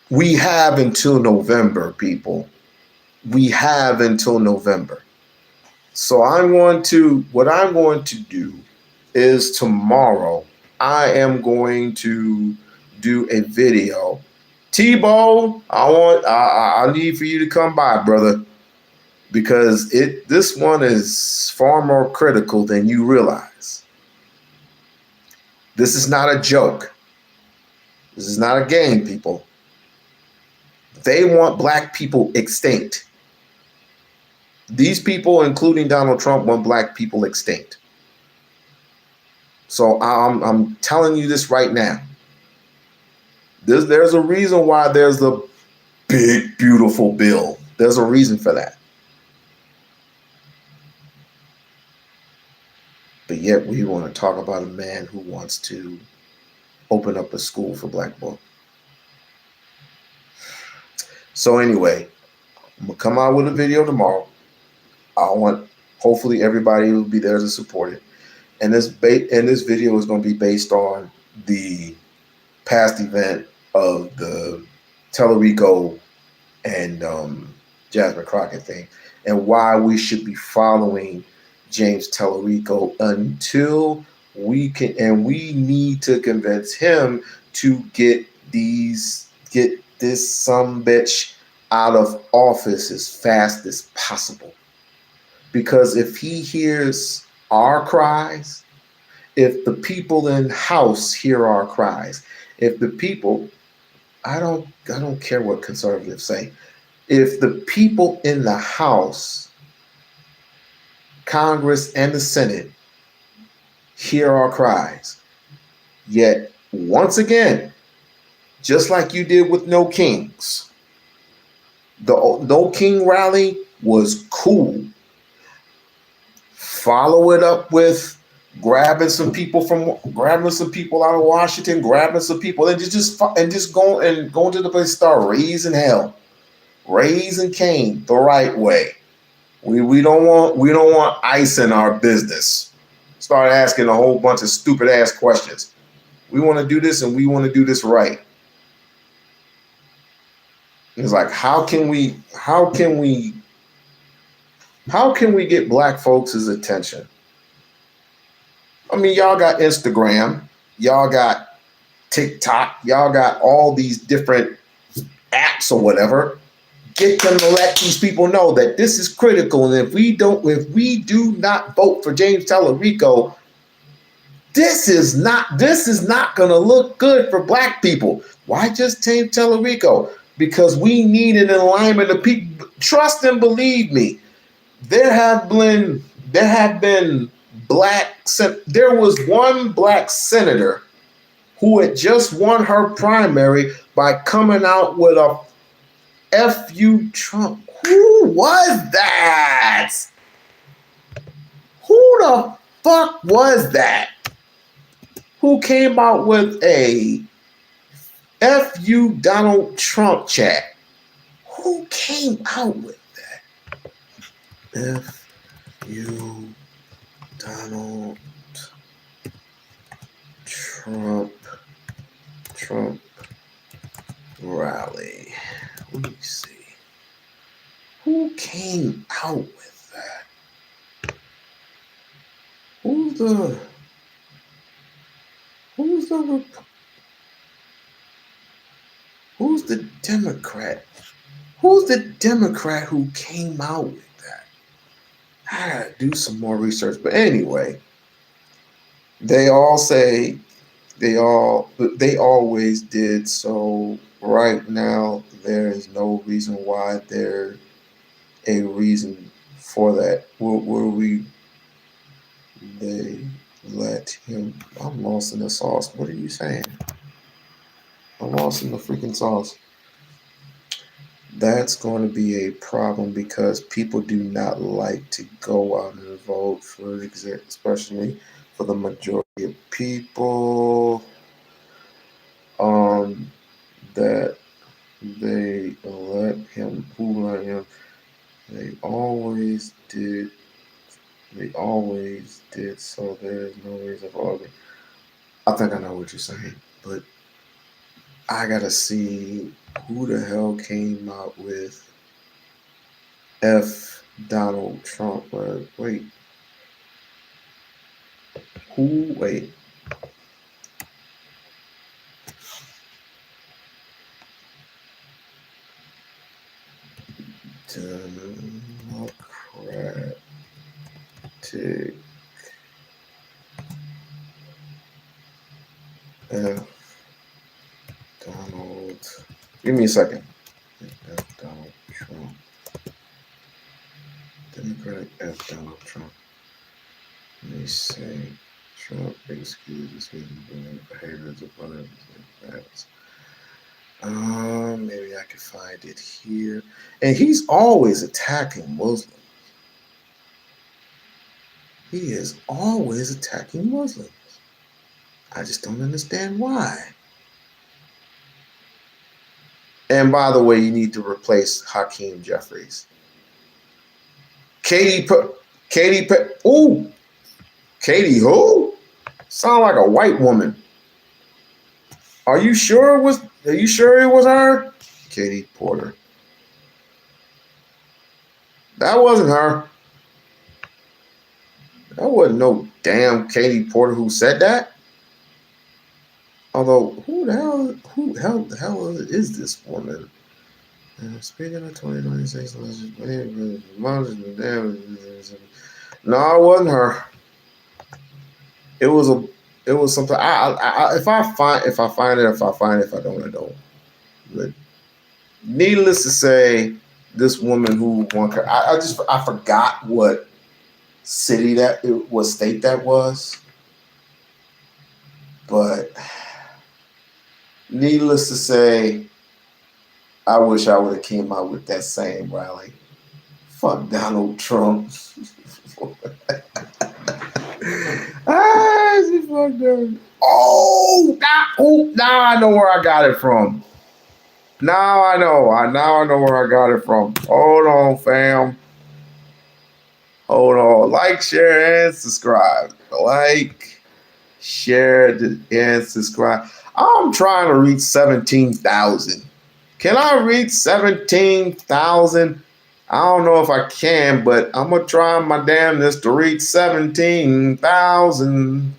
We have until November, people. We have until November. So what I'm going to do is tomorrow, I am going to do a video. Tebow, I need for you to come by, brother, because this one is far more critical than you realize. This is not a joke. This is not a game, people. They want black people extinct. These people, including Donald Trump, want black people extinct. So I'm telling you this right now. There's a reason why there's a big, beautiful bill. There's a reason for that. But yet we want to talk about a man who wants to open up a school for black boys. So anyway, I'm going to come out with a video tomorrow. Hopefully everybody will be there to support it. And this video is going to be based on the past event of the Tallarico and Jasmine Crockett thing, and why we should be following James Tallarico until we need to convince him to get this sumbitch out of office as fast as possible. Because if he hears our cries, if the people in the House hear our cries, if the people, I don't care what conservatives say, if the people in the House, Congress, and the Senate hear our cries. Yet, once again, just like you did with No Kings, the No King rally was cool. Follow it up with grabbing some people out of Washington, grabbing some people, and just going to the place, start raising hell, raising Cain the right way. We don't want ICE in our business. Start asking a whole bunch of stupid ass questions. We want to do this, and we want to do this right. It's like, how can we get black folks' attention? I mean, y'all got Instagram, y'all got TikTok, y'all got all these different apps or whatever. Get them to let these people know that this is critical, and if we do not vote for James Tallarico, this is not gonna look good for black people. Why just James Tallarico? Because we need an alignment of people. Trust and believe me, there was one black senator who had just won her primary by coming out with a F you Trump. Who was that? Who the fuck was that? Who came out with a F you Donald Trump chat? Who came out with that? F you Donald Trump rally. Let me see. Who came out with that? Who's the Democrat? Who's the Democrat who came out with that? I gotta do some more research. But anyway, they all say they always did. So right now, there is no reason why there's a reason for that. They let him. I'm lost in the sauce. What are you saying? I'm lost in the freaking sauce. That's going to be a problem because people do not like to go out and vote for especially for the majority of people. That they let him. Who let him? They always did. So there's no reason for it. I think I know what you're saying, but I gotta see who the hell came out with F Donald Trump. Wait. Who? Wait. Democratic F Donald. Give me a second. F Donald Trump. Democratic F Donald Trump. Let me see. Trump excuses his behaviors of other facts. Maybe I can find it here. And he's always attacking Muslims. He is always attacking Muslims. I just don't understand why. And by the way, you need to replace Hakeem Jeffries. Katie who? Sound like a white woman. Are you sure it was her? Katie Porter. That wasn't her. That wasn't no damn Katie Porter who said that. Although, who the hell is this woman? Speaking of 2026, no, it wasn't her. It was something. If I find it, if I don't, I don't. But needless to say, this woman who won, I forgot what city what state that was. But needless to say, I wish I would have came out with that same rally. Fuck Donald Trump. She fucked up. Now I know where I got it from. Now I know where I got it from. Hold on, fam. Hold on. Like, share, and subscribe. Like, share, and subscribe. I'm trying to reach 17,000. Can I reach 17,000? I don't know if I can, but I'm going to try my damnedest to reach 17,000.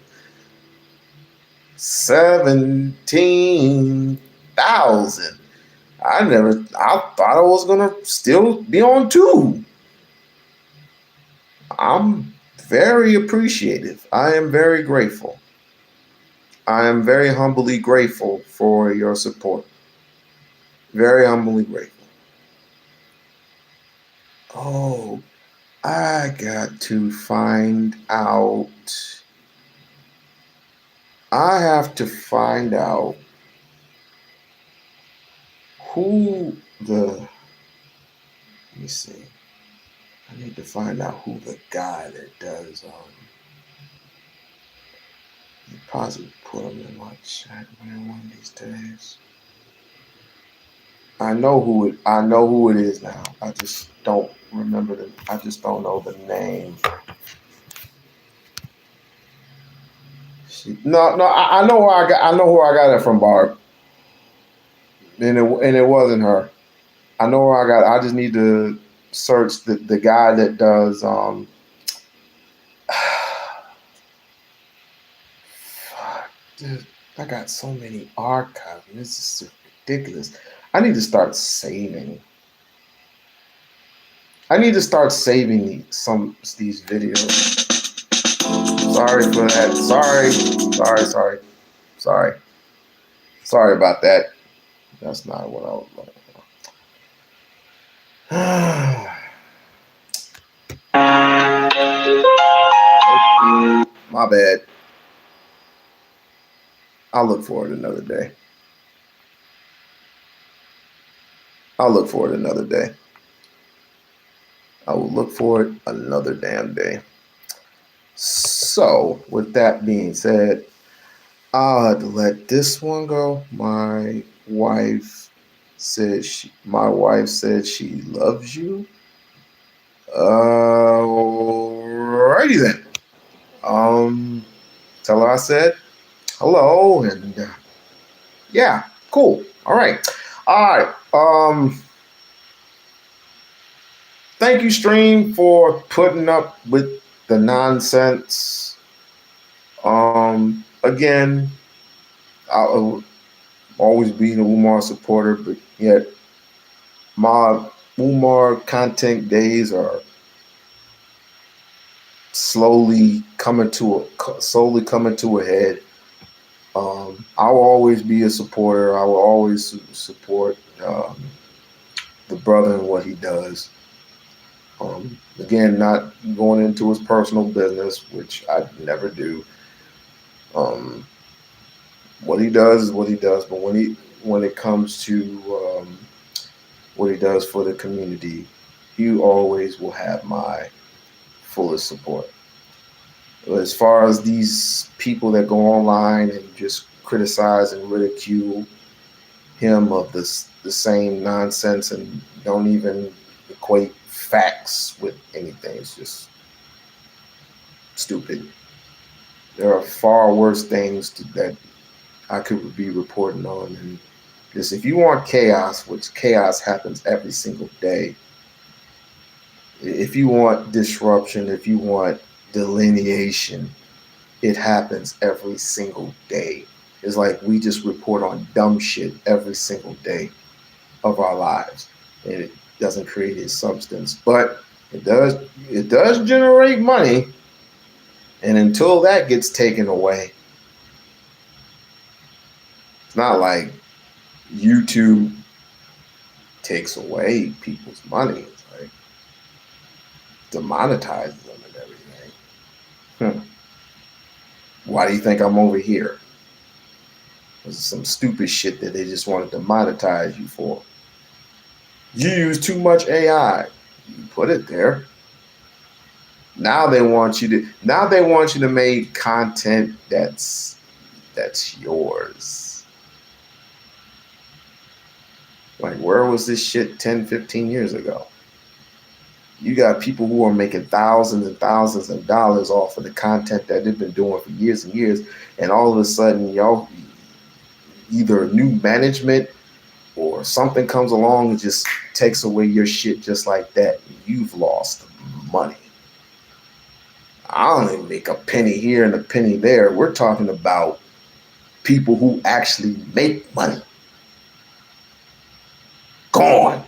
17,000. I thought I was going to still be on 2. I'm very appreciative. I am very grateful. I am very humbly grateful for your support. Very humbly grateful. Oh, I got to find out. I have to find out who let me see. I need to find out who the guy that does, you possibly put him in my chat one of these days. I know who it is now. I just don't remember I just don't know the name. I know where I got it from, Barb. And it wasn't her. I know where I got it. I just need to search the guy that does dude, I got so many archives. This is ridiculous. I need to start saving. I need to start saving these videos. Sorry for that. Sorry about that. That's not what I was looking for. My bad. I'll look for it another day. I will look for it another damn day. So, with that being said, I'll have to let this one go. My wife said she loves you. Alrighty then. Tell her I said hello, and yeah, cool. All right. Thank you, stream, for putting up with the nonsense. Again, I'll always be an Umar supporter, but yet my Umar content days are slowly coming to a head. I will always be a supporter. I will always support the brother and what he does. Again, not going into his personal business, which I never do. What he does is what he does, but when it comes to what he does for the community, he always will have my fullest support. As far as these people that go online and just criticize and ridicule him of the same nonsense and don't even equate facts with anything, it's just stupid. There are far worse things that I could be reporting on. And just, if you want chaos, which chaos happens every single day, if you want disruption, if you want delineation, it happens every single day. It's like we just report on dumb shit every single day of our lives, and it doesn't create a substance, but it does generate money. And until that gets taken away, it's not like YouTube takes away people's money. It's like demonetizes them and everything. Why do you think I'm over here? It was some stupid shit that they just wanted to monetize you for. You use too much AI. You put it there. Now they want you to make content that's yours. Like, where was this shit 10, 15 years ago? You got people who are making thousands and thousands of dollars off of the content that they've been doing for years and years, and all of a sudden, y'all, either new management or something comes along and just takes away your shit just like that. You've lost money. I don't even make a penny here and a penny there. We're talking about people who actually make money. Gone.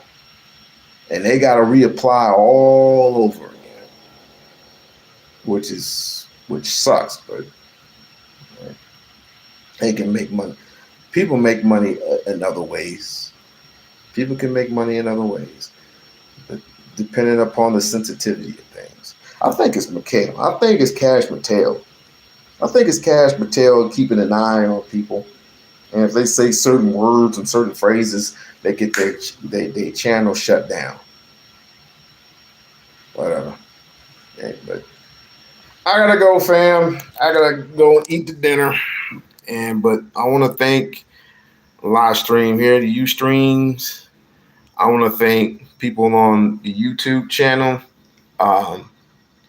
And they got to reapply all over again, which sucks, but they can make money. People make money in other ways. People can make money in other ways, but depending upon the sensitivity of things. I think it's Mikhail. I think it's Cash Mateo. I think it's Cash Mateo keeping an eye on people. And if they say certain words and certain phrases, they get their channel shut down. Whatever. Yeah, but I gotta go, fam. I gotta go and eat the dinner. But I want to thank live stream here, the Ustreams. I want to thank people on the YouTube channel.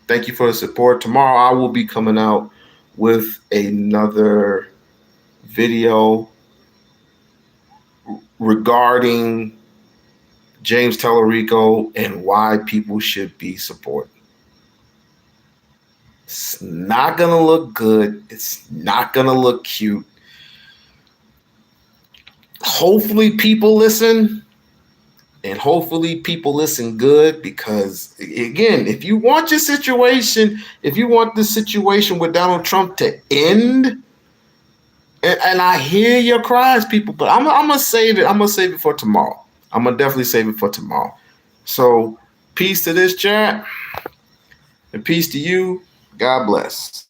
Thank you for the support. Tomorrow I will be coming out with another video regarding James Tellerico and why people should be supported. It's not going to look good. It's not going to look cute. Hopefully people listen, and hopefully people listen good, because again, if you want the situation with Donald Trump to end, and I hear your cries, people, but I'm gonna save it. I'm gonna save it for tomorrow. I'm gonna definitely save it for tomorrow. So peace to this chat, and peace to you. God bless.